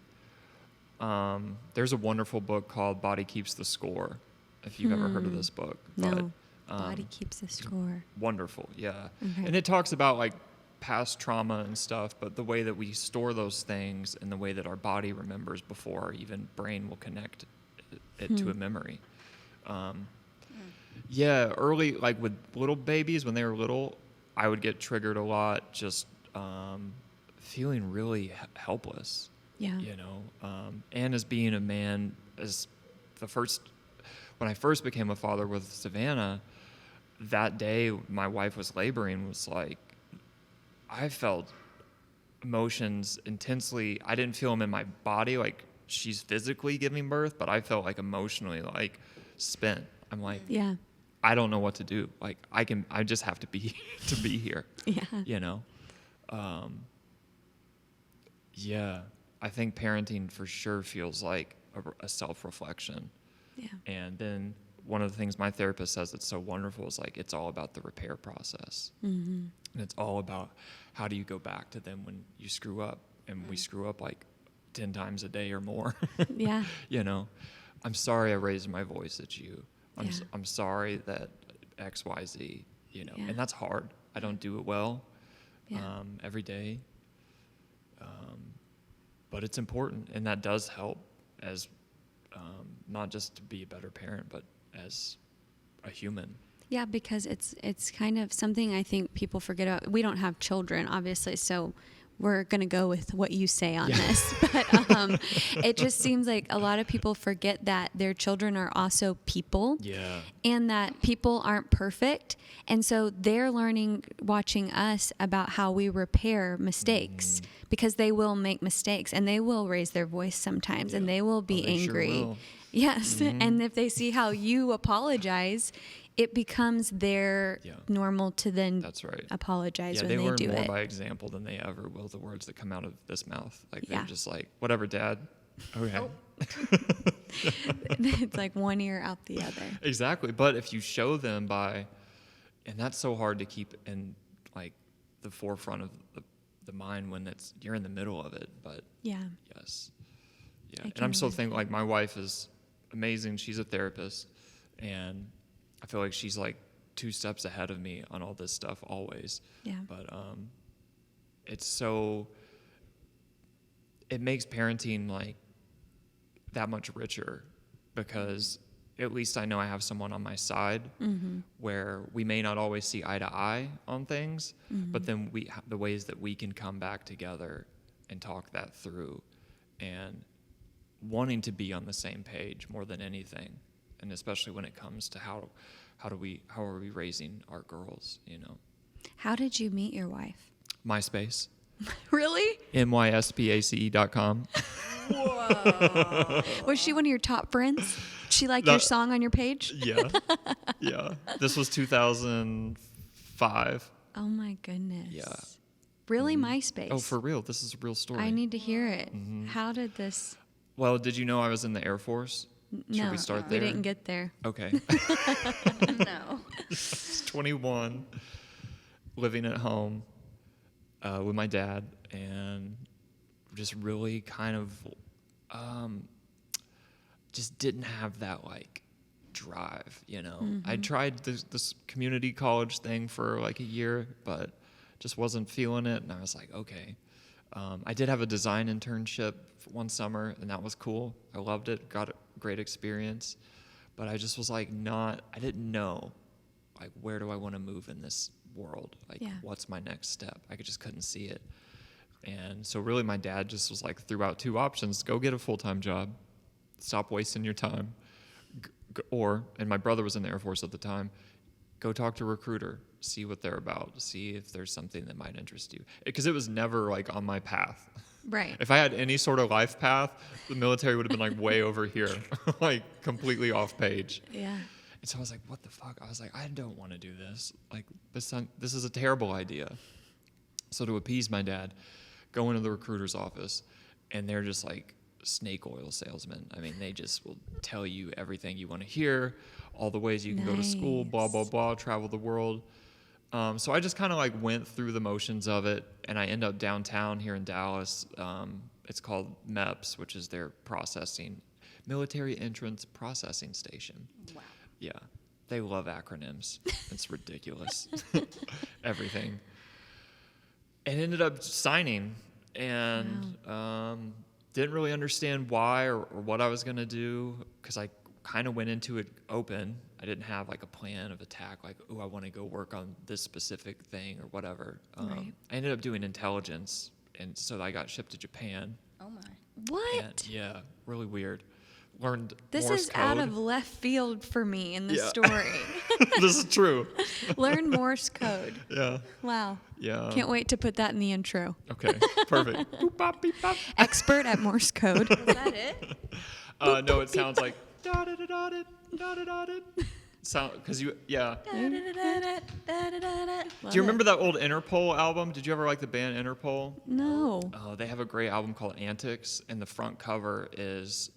S3: There's a wonderful book called Body Keeps the Score, if you've ever heard of this book.
S1: No. Body Keeps the Score.
S3: Wonderful, yeah.
S1: Okay.
S3: And it talks about like past trauma and stuff, but the way that we store those things and the way that our body remembers before our even brain will connect it to a memory. Yeah, early, like with little babies, when they were little, I would get triggered a lot, just feeling really helpless.
S1: Yeah.
S3: You know, and as being a man, when I first became a father with Savannah, that day my wife was laboring, was like, I felt emotions intensely. I didn't feel them in my body, like she's physically giving birth, but I felt like emotionally like spent. I'm like,
S1: Yeah.
S3: I don't know what to do. Like I just have to be here.
S1: Yeah.
S3: You know? Yeah. I think parenting for sure feels like a self-reflection.
S1: Yeah.
S3: And then one of the things my therapist says that's so wonderful is like, it's all about the repair process.
S1: Mm-hmm.
S3: And it's all about how do you go back to them when you screw up. And we screw up like 10 times a day or more.
S1: Yeah.
S3: You know, I'm sorry I raised my voice at you.
S1: Yeah.
S3: I'm sorry that X, Y, Z, you know,
S1: Yeah.
S3: and that's hard. I don't do it well
S1: Yeah.
S3: every day. But it's important, and that does help as not just to be a better parent, but as a human.
S1: Yeah, because it's kind of something I think people forget about. We don't have children, obviously, so we're going to go with what you say on this. But it just seems like a lot of people forget that their children are also people.
S3: Yeah.
S1: And that people aren't perfect. And so they're learning, watching us, about how we repair mistakes, because they will make mistakes and they will raise their voice sometimes and they will be angry.
S3: Sure will.
S1: Yes. And if they see how you apologize, it becomes their normal to then
S3: That's right.
S1: apologize when
S3: they
S1: they
S3: learn
S1: do
S3: more
S1: it.
S3: by example than they ever will the words that come out of this mouth. Like
S1: Yeah.
S3: they're just like, whatever, Dad, Okay.
S2: Oh.
S1: It's like one ear out the other.
S3: Exactly. But if you show them and that's so hard to keep in like the forefront of the mind when you're in the middle of it. But
S1: Yeah.
S3: yes. Yeah.
S1: I
S3: And
S1: can
S3: I'm still
S1: imagine.
S3: thinking like my wife is amazing. She's a therapist, and I feel like she's like 2 steps ahead of me on all this stuff always.
S1: Yeah.
S3: But it makes parenting like that much richer, because at least I know I have someone on my side where we may not always see eye to eye on things, but then the ways that we can come back together and talk that through, and wanting to be on the same page more than anything, and especially when it comes to how are we raising our girls, you know.
S1: How did you meet your wife?
S3: MySpace.
S1: Really?
S3: myspace.com.
S2: Whoa.
S1: Was she one of your top friends? She liked
S3: No.
S1: your song on your page?
S3: Yeah. This was 2005.
S1: Oh my goodness.
S3: Yeah.
S1: Really, MySpace?
S3: Oh, for real? This is a real story.
S1: I need to hear it. How did this?
S3: Well, did you know I was in the Air Force? Should
S1: No,
S3: we start
S1: we
S3: there?
S1: didn't get there.
S3: Okay.
S2: No.
S3: I was 21, living at home with my dad, and just really kind of just didn't have that like drive, you know. I tried this community college thing for like a year, but just wasn't feeling it, and I was like, okay. I did have a design internship one summer, and that was cool. I loved it, got a great experience, but I just was like I didn't know, like, where do I want to move in this world? Like,
S1: Yeah.
S3: what's my next step? I just couldn't see it. And so really my dad just was like, threw out 2 options: go get a full-time job, stop wasting your time, and my brother was in the Air Force at the time, go talk to a recruiter, see what they're about, see if there's something that might interest you. Because it was never like on my path.
S1: Right.
S3: If I had any sort of life path, the military would have been like way over here, like completely off page.
S1: Yeah.
S3: And so I was like, what the fuck? I was like, I don't want to do this. Like, this is a terrible idea. So to appease my dad, go into the recruiter's office, and they're just like snake oil salesmen. I mean, they just will tell you everything you want to hear, all the ways you can go to school, blah, blah, blah, travel the world. So I just kind of like went through the motions of it, and I end up downtown here in Dallas. It's called MEPS, which is their military entrance processing station.
S2: Wow.
S3: Yeah, they love acronyms. It's ridiculous. Everything. And ended up signing, and didn't really understand why or what I was going to do, because I kind of went into it open. I didn't have like a plan of attack, like, oh, I want to go work on this specific thing or whatever.
S1: Right.
S3: I ended up doing intelligence, and so I got shipped to Japan.
S2: Oh my.
S1: What?
S3: And, yeah, really weird. Learned
S1: This
S3: Morse
S1: is
S3: code.
S1: out of left field for me in this
S3: Yeah.
S1: story.
S3: This is true.
S1: Learn Morse code.
S3: Yeah,
S1: Wow.
S3: yeah.
S1: Can't wait to put that in the intro.
S3: Okay, perfect. Boop, bop, beep, bop.
S1: Expert at Morse code.
S2: Was that it?
S3: No, it sounds like da da da da da da da da. Sound because you yeah. Do you remember that old Interpol album? Did you ever like the band Interpol?
S1: No.
S3: Oh, they have a great album called Antics, and the front cover is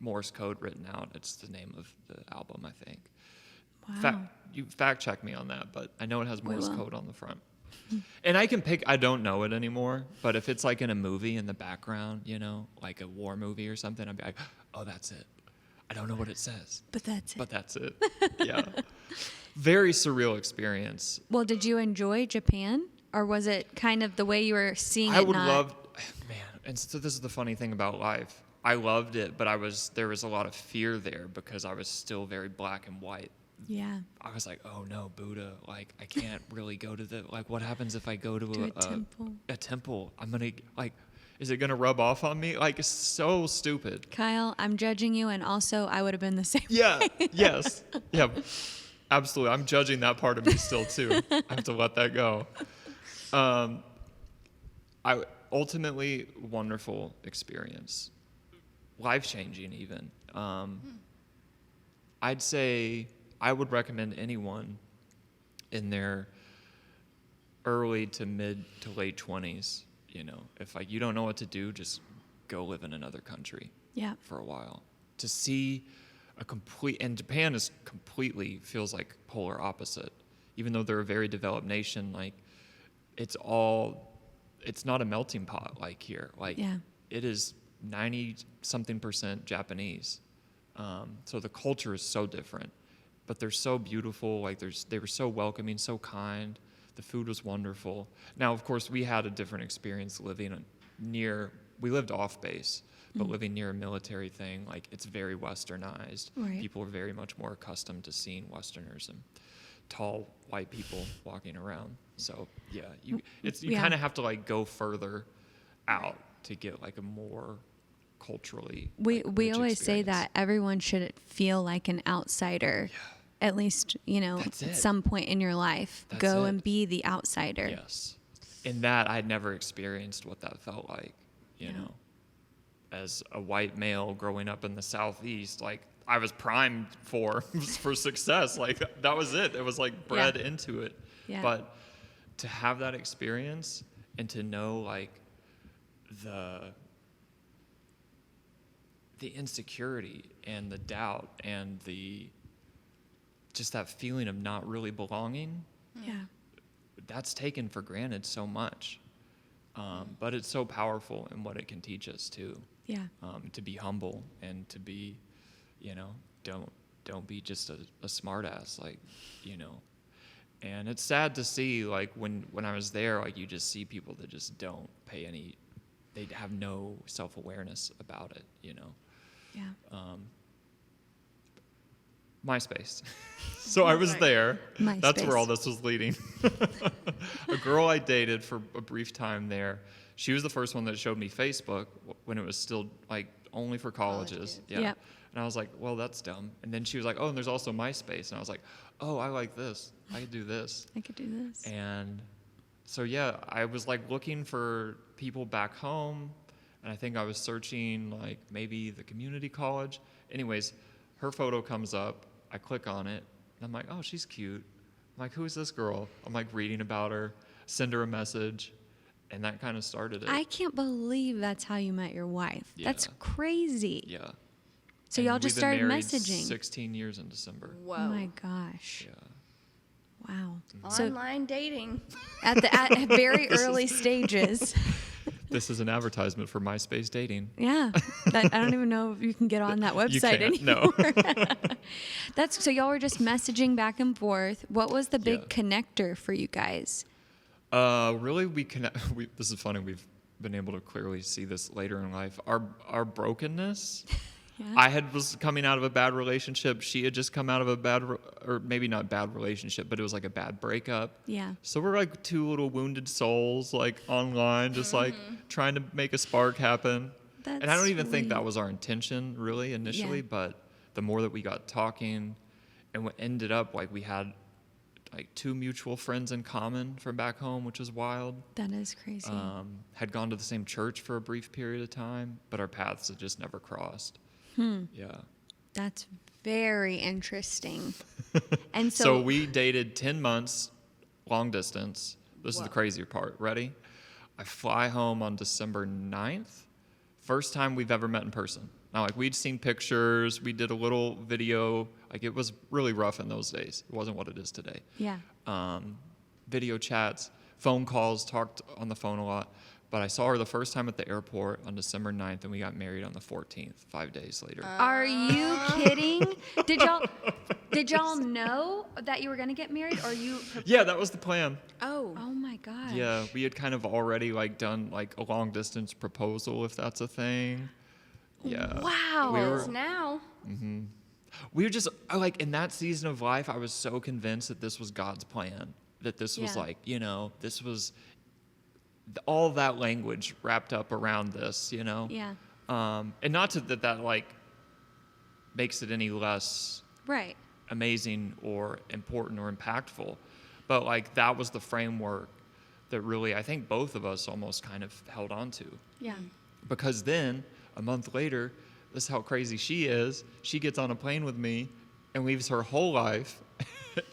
S3: Morse code written out. It's the name of the album, I think.
S1: Wow.
S3: You fact check me on that, but I know it has
S1: We
S3: Morse
S1: will.
S3: code on the front. And I can pick, I don't know it anymore, but if it's like in a movie in the background, you know, like a war movie or something, I'd be like, oh, that's it. I don't know what it says,
S1: But that's it.
S3: but that's it. Yeah. Very surreal experience.
S1: Well, did you enjoy Japan? Or was it kind of the way you were seeing
S3: I
S1: it
S3: would
S1: not?
S3: love, man, and so this is the funny thing about life. I loved it, but there was a lot of fear there because I was still very black and white.
S1: Yeah.
S3: I was like, oh no, Buddha, like I can't really go to what happens if I go to
S1: To a temple.
S3: a temple? I'm gonna, like, is it gonna rub off on me? Like, it's so stupid.
S1: Kyle, I'm judging you, and also I would have been the same.
S3: Yeah, yes, yeah, absolutely. I'm judging that part of me still too. I have to let that go. I ultimately wonderful experience, life-changing even. I'd say I would recommend anyone in their early to mid to late 20s, you know, if like you don't know what to do, just go live in another country
S2: Yeah.
S3: for a while. To see and Japan is completely feels like polar opposite. Even though they're a very developed nation, like it's not a melting pot like here. Like it is 90-something% Japanese. So the culture is so different, but they're so beautiful. Like they were so welcoming, so kind. The food was wonderful. Now, of course, we had a different experience living we lived off base, but living near a military thing, like it's very westernized.
S2: Right.
S3: People are very much more accustomed to seeing Westerners and tall white people walking around. So yeah, you kind of have to like go further out to get like a more culturally.
S1: We
S3: rich
S1: always say
S3: experience.
S1: that everyone should feel like an outsider.
S3: Yeah.
S1: At least,
S3: That's
S1: at
S3: it.
S1: some point in your life,
S3: That's
S1: go
S3: it.
S1: and be the outsider.
S3: Yes. In that, I'd never experienced what that felt like, you know. As a white male growing up in the Southeast, like I was primed for success. Like that was it. It was like bred into it.
S1: Yeah.
S3: But to have that experience and to know like the insecurity and the doubt and just that feeling of not really belonging,
S1: Yeah.
S3: that's taken for granted so much. But it's so powerful in what it can teach us too.
S1: Yeah.
S3: To be humble and to be, don't be just a smart ass, like, and it's sad to see like when I was there, like you just see people that just don't pay they have no self-awareness about it,
S1: Yeah.
S3: MySpace. So I was there. That's where
S1: MySpace.
S3: all this was leading. A girl I dated for a brief time there, she was the first one that showed me Facebook when it was still like only for colleges. Yeah.
S1: Yep.
S3: And I was like, well, that's dumb. And then she was like, oh, and there's also MySpace. And I was like, oh, I like this. I could do this.
S1: I could do this.
S3: And so, yeah, I was like looking for people back home. And I think I was searching like maybe the community college. Anyways, her photo comes up. I click on it. And I'm like, oh, she's cute. I'm like, who is this girl? I'm like reading about her, send her a message. And that kind of started it.
S1: I can't believe that's how you met your wife.
S3: Yeah.
S1: That's crazy.
S3: Yeah.
S1: So
S3: And
S1: y'all
S3: we've
S1: just
S3: been
S1: started
S3: married
S1: messaging.
S3: 16 years in December.
S2: Whoa.
S1: Oh my gosh.
S3: Yeah.
S1: Wow. So
S2: Online dating.
S1: at very early stages.
S3: This is an advertisement for MySpace dating.
S1: Yeah. I don't even know if you can get on that website
S3: can't,
S1: anymore.
S3: no.
S1: So y'all were just messaging back and forth. What was the big
S3: Yeah.
S1: connector for you guys?
S3: Really, this is funny. We've been able to clearly see this later in life. Our brokenness.
S1: Yeah.
S3: I was coming out of a bad relationship. She had just come out of a or maybe not bad relationship, but it was like a bad breakup.
S1: Yeah.
S3: So we're like two little wounded souls, like online, just like trying to make a spark happen.
S1: That's
S3: And I don't even think
S1: sweet.
S3: that was our intention really initially,
S1: Yeah.
S3: but the more that we got talking and what ended up like we had like 2 mutual friends in common from back home, which was wild.
S1: That is crazy.
S3: Had gone to the same church for a brief period of time, but our paths had just never crossed. Yeah.
S1: That's very interesting. And
S3: So we dated 10 months, long distance. This is the
S2: Whoa.
S3: crazy part. Ready? I fly home on December 9th. First time we've ever met in person. Now, like, we'd seen pictures. We did a little video. Like, it was really rough in those days. It wasn't what it is today.
S1: yeah.
S3: Video chats, phone calls, talked on the phone a lot. But I saw her the first time at the airport on December 9th, and we got married on the 14th, 5 days later.
S1: Are you kidding? Did y'all know that you were gonna get married, or you?
S3: Yeah, that was the plan.
S2: Oh.
S1: Oh my god.
S3: Yeah, we had kind of already like done like a long distance proposal, if that's a thing. Yeah.
S1: Wow.
S3: We
S2: It
S3: were-
S2: is now.
S3: We were just like in that season of life, I was so convinced that this was God's plan. That this was
S1: Yeah.
S3: like, this was all that language wrapped up around this,
S1: Yeah.
S3: And not that like makes it any less
S1: Right.
S3: amazing or important or impactful, but like that was the framework that really I think both of us almost kind of held on to.
S1: Yeah.
S3: Because then a month later, this is how crazy she is. She gets on a plane with me and leaves her whole life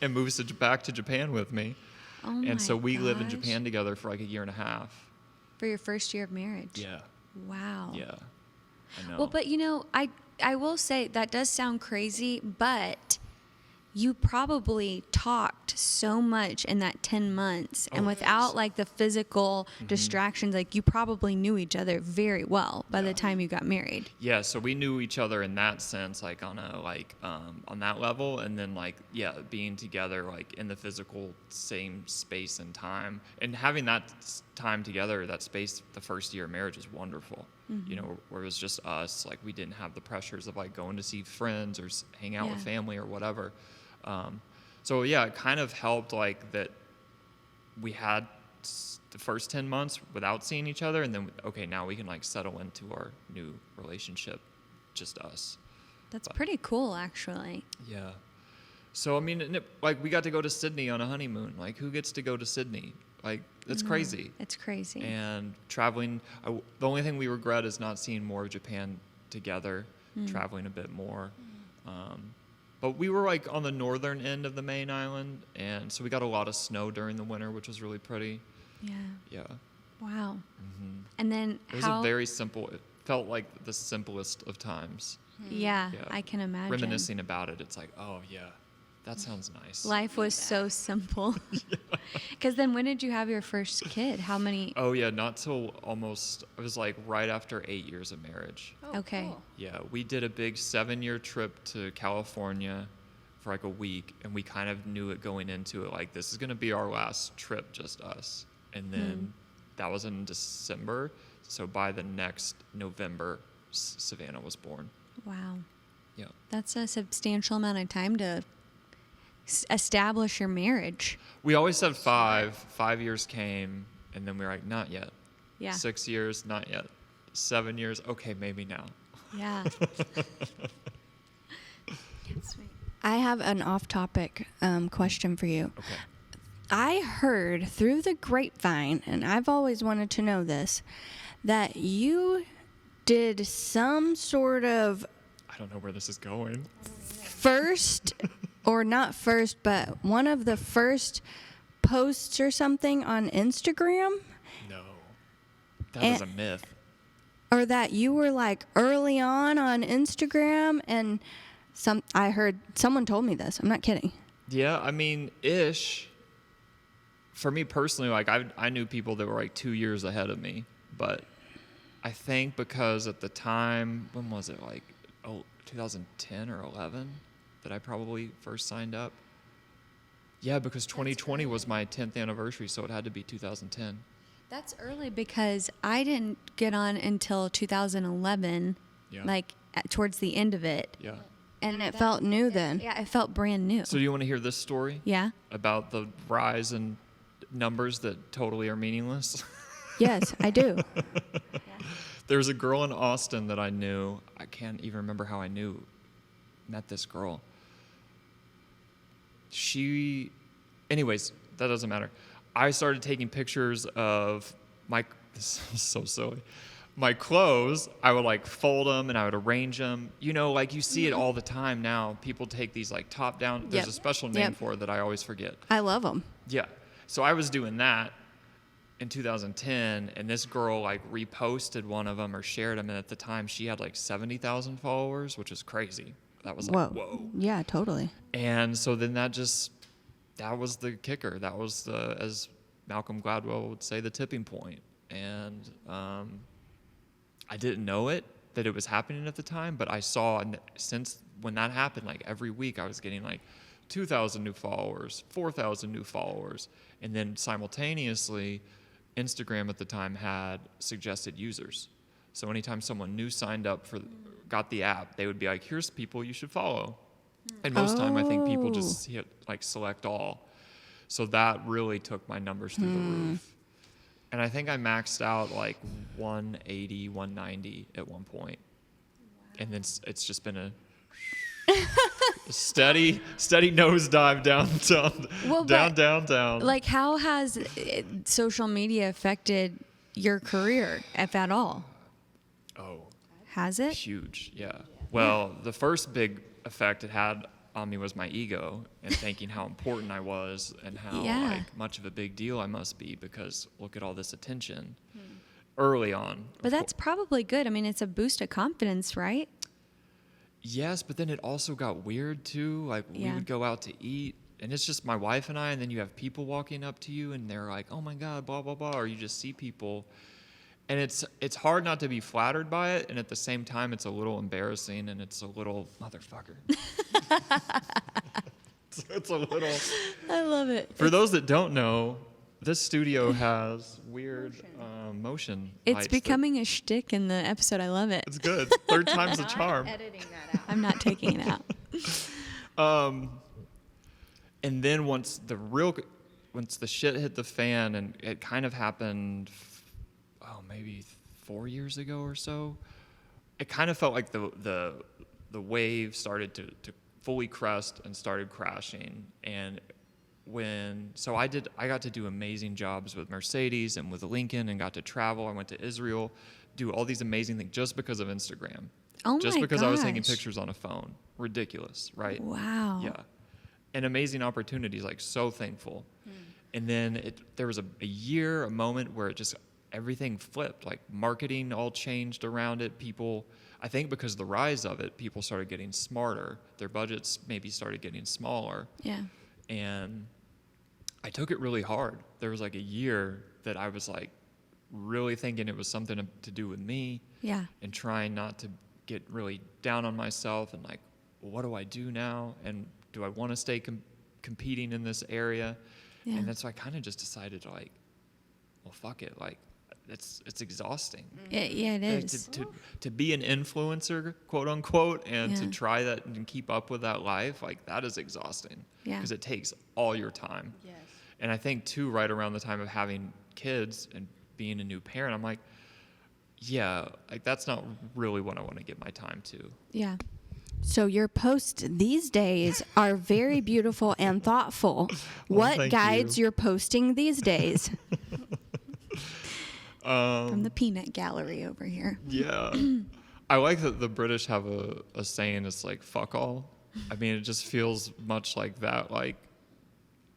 S3: and moves back to Japan with me.
S1: Oh my
S3: And so we live in
S1: gosh.
S3: Japan together for like a year and a half.
S1: For your first year of marriage.
S3: Yeah.
S1: Wow.
S3: Yeah, I know.
S1: Well, but I will say that does sound crazy, but you probably talked so much in that 10 months, and without like the physical distractions, like you probably knew each other very well by the time you got married.
S3: Yeah, so we knew each other in that sense, like on that level, and then like being together like in the physical same space and time, and having that time together, that space, the first year of marriage is wonderful. You know, where it was just us, like we didn't have the pressures of like going to see friends or hang out with family or whatever. So yeah, it kind of helped like that we had the first 10 months without seeing each other, and then okay, now we can like settle into our new relationship, just us.
S1: That's pretty cool, actually.
S3: Yeah. So I mean, like we got to go to Sydney on a honeymoon. Like who gets to go to Sydney? Like that's crazy.
S1: It's crazy.
S3: And traveling, the only thing we regret is not seeing more of Japan together, traveling a bit more. But we were like on the northern end of the main island, and so we got a lot of snow during the winter, which was really pretty.
S1: Yeah.
S3: Yeah.
S1: Wow. And then
S3: It was a very simple, it felt like the simplest of times.
S1: Yeah, I can imagine.
S3: Reminiscing about it, it's like, oh yeah, that sounds nice.
S1: Life was so simple. Because then when did you have your first kid? How many?
S3: Oh yeah, not till almost, it was like right after 8 years of marriage.
S2: Oh,
S1: Okay.
S2: cool.
S3: Yeah, we did a big 7-year trip to California for like a week, and we kind of knew it going into it, like this is going to be our last trip, just us. And then that was in December, so by the next November, Savannah was born.
S1: Wow.
S3: Yeah.
S1: That's a substantial amount of time to establish your marriage.
S3: We always said 5. 5 years came, and then we were like, not yet.
S1: Yeah.
S3: 6 years, not yet. 7 years, okay, maybe now.
S1: Yeah. Sweet.
S2: I have an off-topic question for you.
S3: Okay.
S2: I heard through the grapevine, and I've always wanted to know this, that you did some sort of
S3: I don't know where this is going.
S2: first, or not first, but one of the first posts or something on Instagram,
S3: No. That
S2: And-
S3: is a myth.
S2: or that you were like early on Instagram, and I heard someone told me this. I'm not kidding.
S3: Yeah, I mean, ish. For me personally, like I knew people that were like 2 years ahead of me, but I think because at the time, when was it, like 2010 or 11 that I probably first signed up? Yeah, because 2020 was my 10th anniversary, so it had to be 2010.
S1: That's early because I didn't get on until 2011,
S3: Yeah.
S1: like towards the end of it.
S3: Yeah.
S2: And it felt new then.
S1: Yeah, it felt brand new.
S3: So do you want to hear this story
S1: Yeah.
S3: about the rise in numbers that totally are meaningless?
S2: Yes, I do.
S3: There was a girl in Austin that I knew. I can't even remember how I met this girl. Anyways, that doesn't matter. I started taking pictures of this is so silly. My clothes, I would like fold them and I would arrange them. You know, like you see it all the time now. People take these like top down. There's
S2: Yep.
S3: a special name
S2: Yep.
S3: for it that I always forget.
S2: I love them.
S3: Yeah. So I was doing that in 2010, and this girl like reposted one of them or shared them, and at the time she had like 70,000 followers, which is crazy. That was like, whoa.
S2: Yeah, totally.
S3: And so then that was the kicker. That was the, as Malcolm Gladwell would say, the tipping point. And I didn't know that it was happening at the time, but I saw, and since when that happened, like every week I was getting like 2,000 new followers, 4,000 new followers. And then simultaneously, Instagram at the time had suggested users. So anytime someone new signed up got the app, they would be like, here's people you should follow. And most time I think people just hit like select all. So that really took my numbers through the roof. And I think I maxed out like 180, 190 at one point. And then it's just been a steady nosedive down.
S1: Like, how has social media affected your career, if at all?
S3: Oh,
S1: Has it?
S3: huge, yeah. Well, the first big effect it had on me was my ego and thinking how important I was and how
S1: Yeah.
S3: like much of a big deal I must be because look at all this attention. early on.
S1: But that's probably good. I mean, it's a boost of confidence, right?
S3: Yes, but then it also got weird too. Like we would go out to eat, and it's just my wife and I, and then you have people walking up to you, and they're like, "Oh my God," blah blah blah, or you just see people, and it's hard not to be flattered by it, and at the same time, it's a little embarrassing, and it's a little motherfucker. It's a little.
S1: I love it.
S3: For those that don't know, this studio has weird motion.
S1: It's
S3: lights
S1: becoming a shtick in the episode. I love it.
S3: It's good. Third time's a charm.
S2: Editing that out.
S1: I'm not taking it out.
S3: And then once the shit hit the fan, and it kind of happened, maybe 4 years ago or so, it kind of felt like the wave started to fully crest and started crashing. And I got to do amazing jobs with Mercedes and with Lincoln, and got to travel. I went to Israel, do all these amazing things just because of Instagram.
S1: Oh
S3: just
S1: my
S3: because I was taking
S1: gosh.
S3: pictures on a phone. Ridiculous, right?
S1: Wow.
S3: Yeah. And amazing opportunities, like so thankful. And then there was a moment where everything flipped. Like marketing all changed around it. People, I think because of the rise of it, people started getting smarter. Their budgets maybe started getting smaller.
S1: Yeah.
S3: And I took it really hard. There was like a year that I was like really thinking it was something to do with me.
S1: Yeah.
S3: And trying not to get really down on myself, and like, well, what do I do now? And do I want to stay competing in this area?
S1: Yeah.
S3: And that's why I kind of just decided to like, well, fuck it. Like, it's exhausting.
S1: Yeah, it
S3: Like,
S1: is.
S3: to be an influencer, quote unquote, and to
S1: Yeah.
S3: try that and keep up with that life, like that is exhausting.
S1: Yeah.
S3: Because it takes all your time.
S2: Yes.
S3: And I think too, right around the time of having kids and being a new parent, I'm like, yeah, like that's not really what I want to give my time to.
S1: Yeah.
S2: So your posts these days are very beautiful and thoughtful. What
S3: thank
S2: guides
S3: you.
S2: your posting these days?
S1: From the peanut gallery over here.
S3: Yeah. I like that the British have a saying, it's like, fuck all. I mean, it just feels much like that. Like,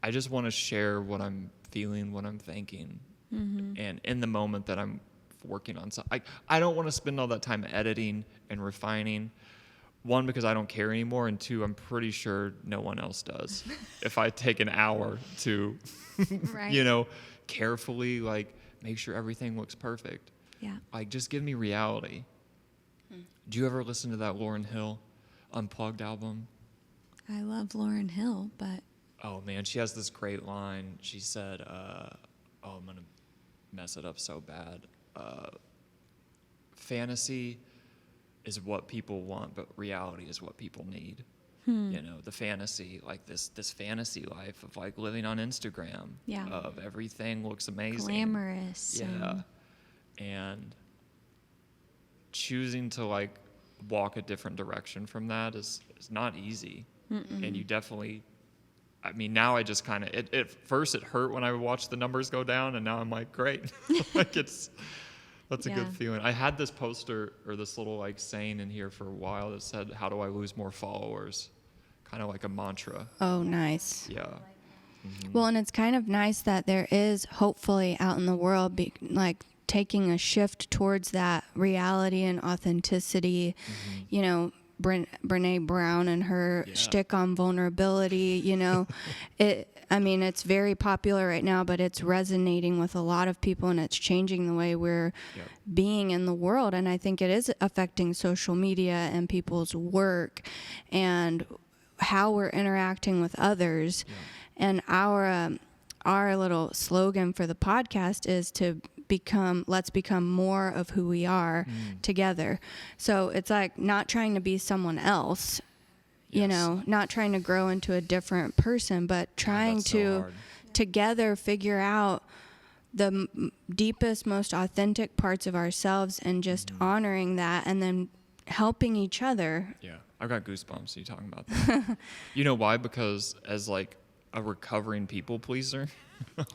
S3: I just want to share what I'm feeling, what I'm thinking. And in the moment that I'm working on something. I don't want to spend all that time editing and refining. One, because I don't care anymore. And two, I'm pretty sure no one else does. If I take an hour to,
S1: Right.
S3: carefully, like, make sure everything looks perfect.
S1: Yeah.
S3: Like, just give me reality. Do you ever listen to that Lauryn Hill Unplugged album?
S1: I love Lauryn Hill, but
S3: Oh, man, she has this great line. She said, I'm going to mess it up so bad. Fantasy is what people want, but reality is what people need. The fantasy, like this fantasy life of like living on Instagram.
S1: Yeah.
S3: Of everything looks amazing.
S1: glamorous.
S3: Yeah. And choosing to like walk a different direction from that is not easy. And you definitely, I mean, now I just kind of, at first it hurt when I watched the numbers go down, and now I'm like, great. Like that's a good
S1: Yeah.
S3: feeling. I had this poster or this little like saying in here for a while that said, how do I lose more followers? Kind of like a mantra.
S2: Oh, nice.
S3: Yeah.
S2: Well, and it's kind of nice that there is hopefully out in the world like taking a shift towards that reality and authenticity. Brene Brown and her
S3: Yeah.
S2: shtick on vulnerability, it's very popular right now, but it's resonating with a lot of people, and it's changing the way we're being in the world. And I think it is affecting social media and people's work and how we're interacting with others. And our little slogan for the podcast is let's become more of who we are together. So it's like not trying to be someone else, not trying to grow into a different person, but trying
S3: that's so
S2: to
S3: hard.
S2: together figure out the deepest, most authentic parts of ourselves and just honoring that, and then helping each other.
S3: Yeah, I got goosebumps you talking about that. You know why? Because as like a recovering people pleaser,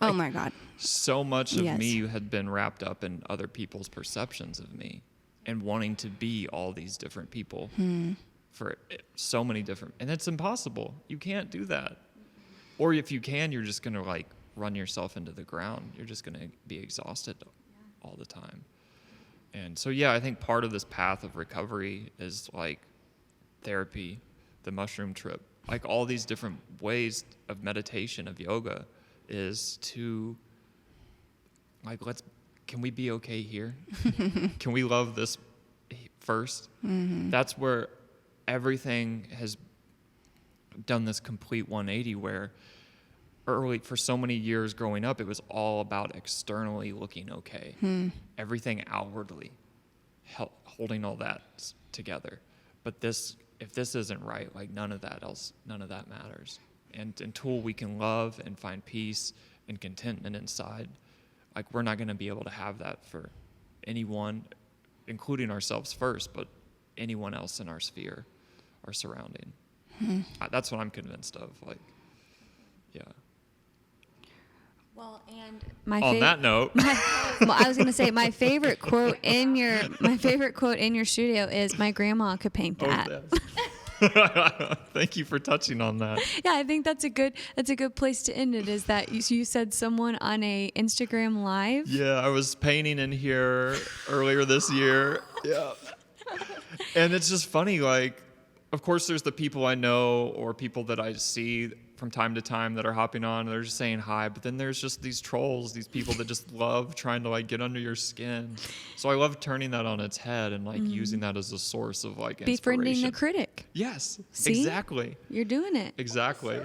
S2: Oh my God.
S3: so much of
S2: Yes.
S3: me had been wrapped up in other people's perceptions of me and wanting to be all these different people for so many different, and it's impossible. You can't do that. Or if you can, you're just going to like run yourself into the ground. You're just going to be exhausted all the time. And so, yeah, I think part of this path of recovery is like therapy, the mushroom trip, like all these different ways of meditation, of yoga, is to like, can we be okay here? Can we love this first?
S2: Mm-hmm.
S3: That's where everything has done this complete 180, where early, for so many years growing up, it was all about externally looking okay. Everything outwardly, holding all that together. But if this isn't right, like none of that matters. And until we can love and find peace and contentment inside, like we're not going to be able to have that for anyone, including ourselves first, but anyone else in our sphere, our surrounding. That's what I'm convinced of. Like, yeah.
S1: Well, and
S3: on that note,
S1: well, I was going to say my favorite quote in your studio is, "My grandma could paint that."
S3: Thank you for touching on that.
S1: Yeah, I think that's a good place to end it. Is that you said someone on a Instagram live?
S3: Yeah, I was painting in here earlier this year. Yeah. And it's just funny, like, of course there's the people I know or people that I see from time to time that are hopping on and they're just saying hi, but then there's just these trolls, these people that just love trying to like get under your skin. So I love turning that on its head and like using that as a source of like inspiration.
S1: Befriending the critic.
S3: Yes,
S1: See?
S3: exactly.
S1: You're doing it.
S3: Exactly.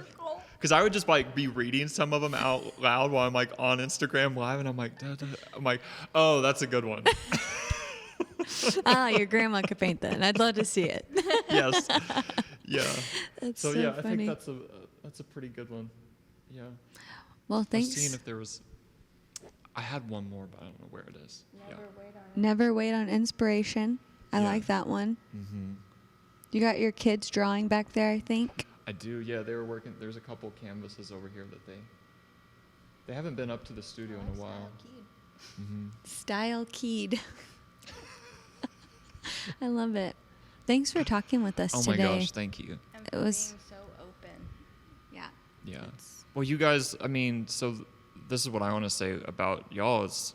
S3: Because I would just like be reading some of them out loud while I'm like on Instagram live, and I'm like, oh, that's a good one.
S1: Your grandma could paint that. I'd love to see it.
S3: Yes. Yeah.
S1: That's
S3: So
S1: so
S3: yeah,
S1: funny.
S3: I think that's a pretty good one. Yeah.
S1: Well,
S3: I was
S1: thanks.
S3: seeing if there was. I had one more, but I don't know where it is.
S1: Never wait on inspiration. I
S3: Yeah.
S1: like that one.
S3: Mm-hmm.
S1: You got your kids drawing back there, I think.
S3: I do. Yeah, they were working. There's a couple canvases over here that they haven't been up to the studio in a while. Mm-hmm.
S1: Style keyed. I love it. Thanks for talking with us
S3: Oh my
S1: today.
S3: gosh, thank you.
S2: And
S1: It was-
S2: being so open.
S1: Yeah.
S3: Yeah. Well, you guys, I mean, so this is what I want to say about y'all is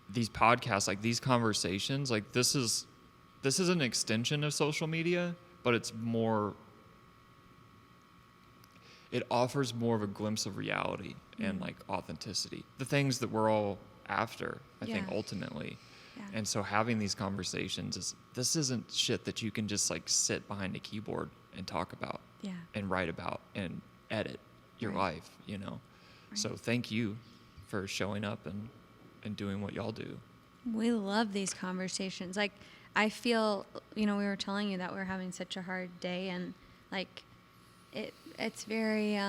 S3: these podcasts, like these conversations, like this is an extension of social media, but it's more, it offers more of a glimpse of reality and like authenticity. The things that we're all after, I think,
S1: Yeah.
S3: ultimately.
S1: Yeah.
S3: And so having these conversations this isn't shit that you can just like sit behind a keyboard and talk about
S1: Yeah.
S3: and write about and edit your
S1: Right.
S3: life, you know?
S1: Right.
S3: So thank you for showing up and doing what y'all do.
S1: We love these conversations. Like, I feel, we were telling you that we're having such a hard day, and like, it's very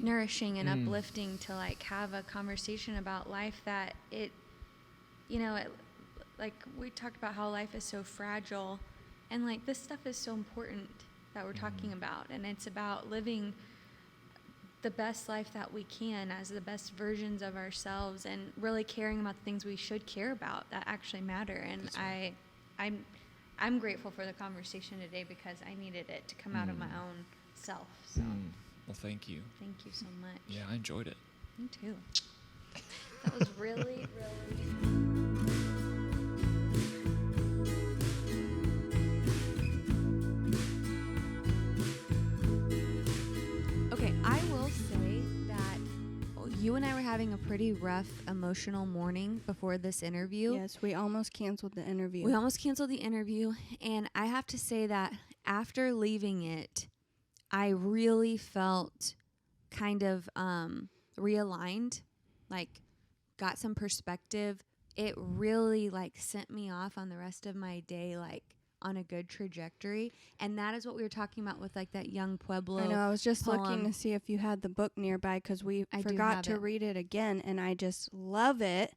S1: nourishing and uplifting to like have a conversation about life that like we talked about how life is so fragile, and like this stuff is so important that we're talking about, and it's about living the best life that we can as the best versions of ourselves, and really caring about the things we should care about that actually matter. And
S3: That's right.
S1: I'm grateful for the conversation today because I needed it to come out of my own self. So
S3: Well, thank you.
S1: thank you so much.
S3: Yeah, I enjoyed it.
S1: Me too. That was really, really. Okay, I will say that you and I were having a pretty rough emotional morning before this interview.
S2: Yes, we almost canceled the interview.
S1: We almost canceled the interview, and I have to say that after leaving it, I really felt kind of realigned, like got some perspective. It really like sent me off on the rest of my day, like on a good trajectory. And that is what we were talking about with like that young Pueblo.
S2: I know. I was just looking
S1: poem.
S2: to see if you had the book nearby because we
S1: I do
S2: forgot
S1: have
S2: to
S1: it.
S2: read it again, and I just love it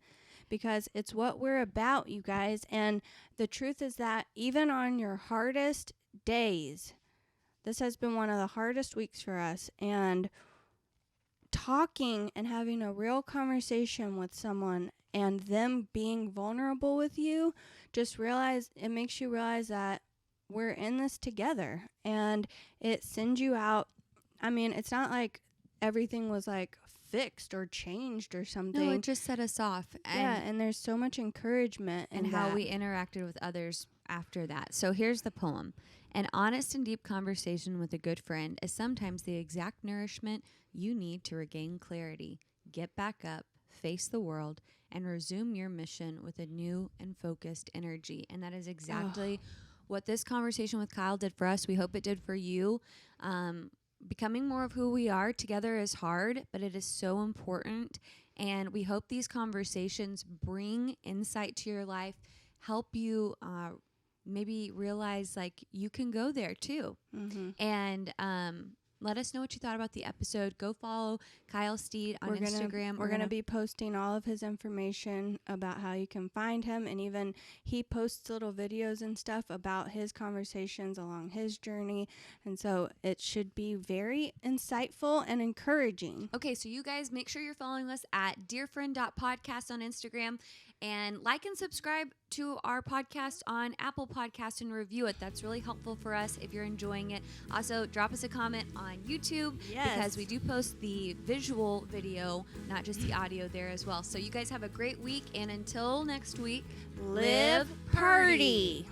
S2: because it's what we're about, you guys. And the truth is that even on your hardest days, this has been one of the hardest weeks for us, and talking and having a real conversation with someone and them being vulnerable with you, it makes you realize that we're in this together, and it sends you out. I mean, it's not like everything was like fixed or changed or something.
S1: No, it just set us off.
S2: And there's so much encouragement
S1: and
S2: in
S1: how
S2: that.
S1: we interacted with others after that. So here's the poem. An honest and deep conversation with a good friend is sometimes the exact nourishment you need to regain clarity. Get back up, face the world, and resume your mission with a new and focused energy. And that is exactly what this conversation with Kyle did for us. We hope it did for you. Becoming more of who we are together is hard, but it is so important. And we hope these conversations bring insight to your life, help you maybe realize like you can go there too. And let us know what you thought about the episode. Go follow Kyle Steed on Instagram.
S2: We're going to be posting all of his information about how you can find him. And even he posts little videos and stuff about his conversations along his journey. And so it should be very insightful and encouraging.
S1: Okay, so you guys make sure you're following us at dearfriend.podcast on Instagram. And like and subscribe to our podcast on Apple Podcasts and review it. That's really helpful for us if you're enjoying it. Also, drop us a comment on YouTube because we do post the visual video, not just the audio there as well. So you guys have a great week. And until next week,
S2: Live party.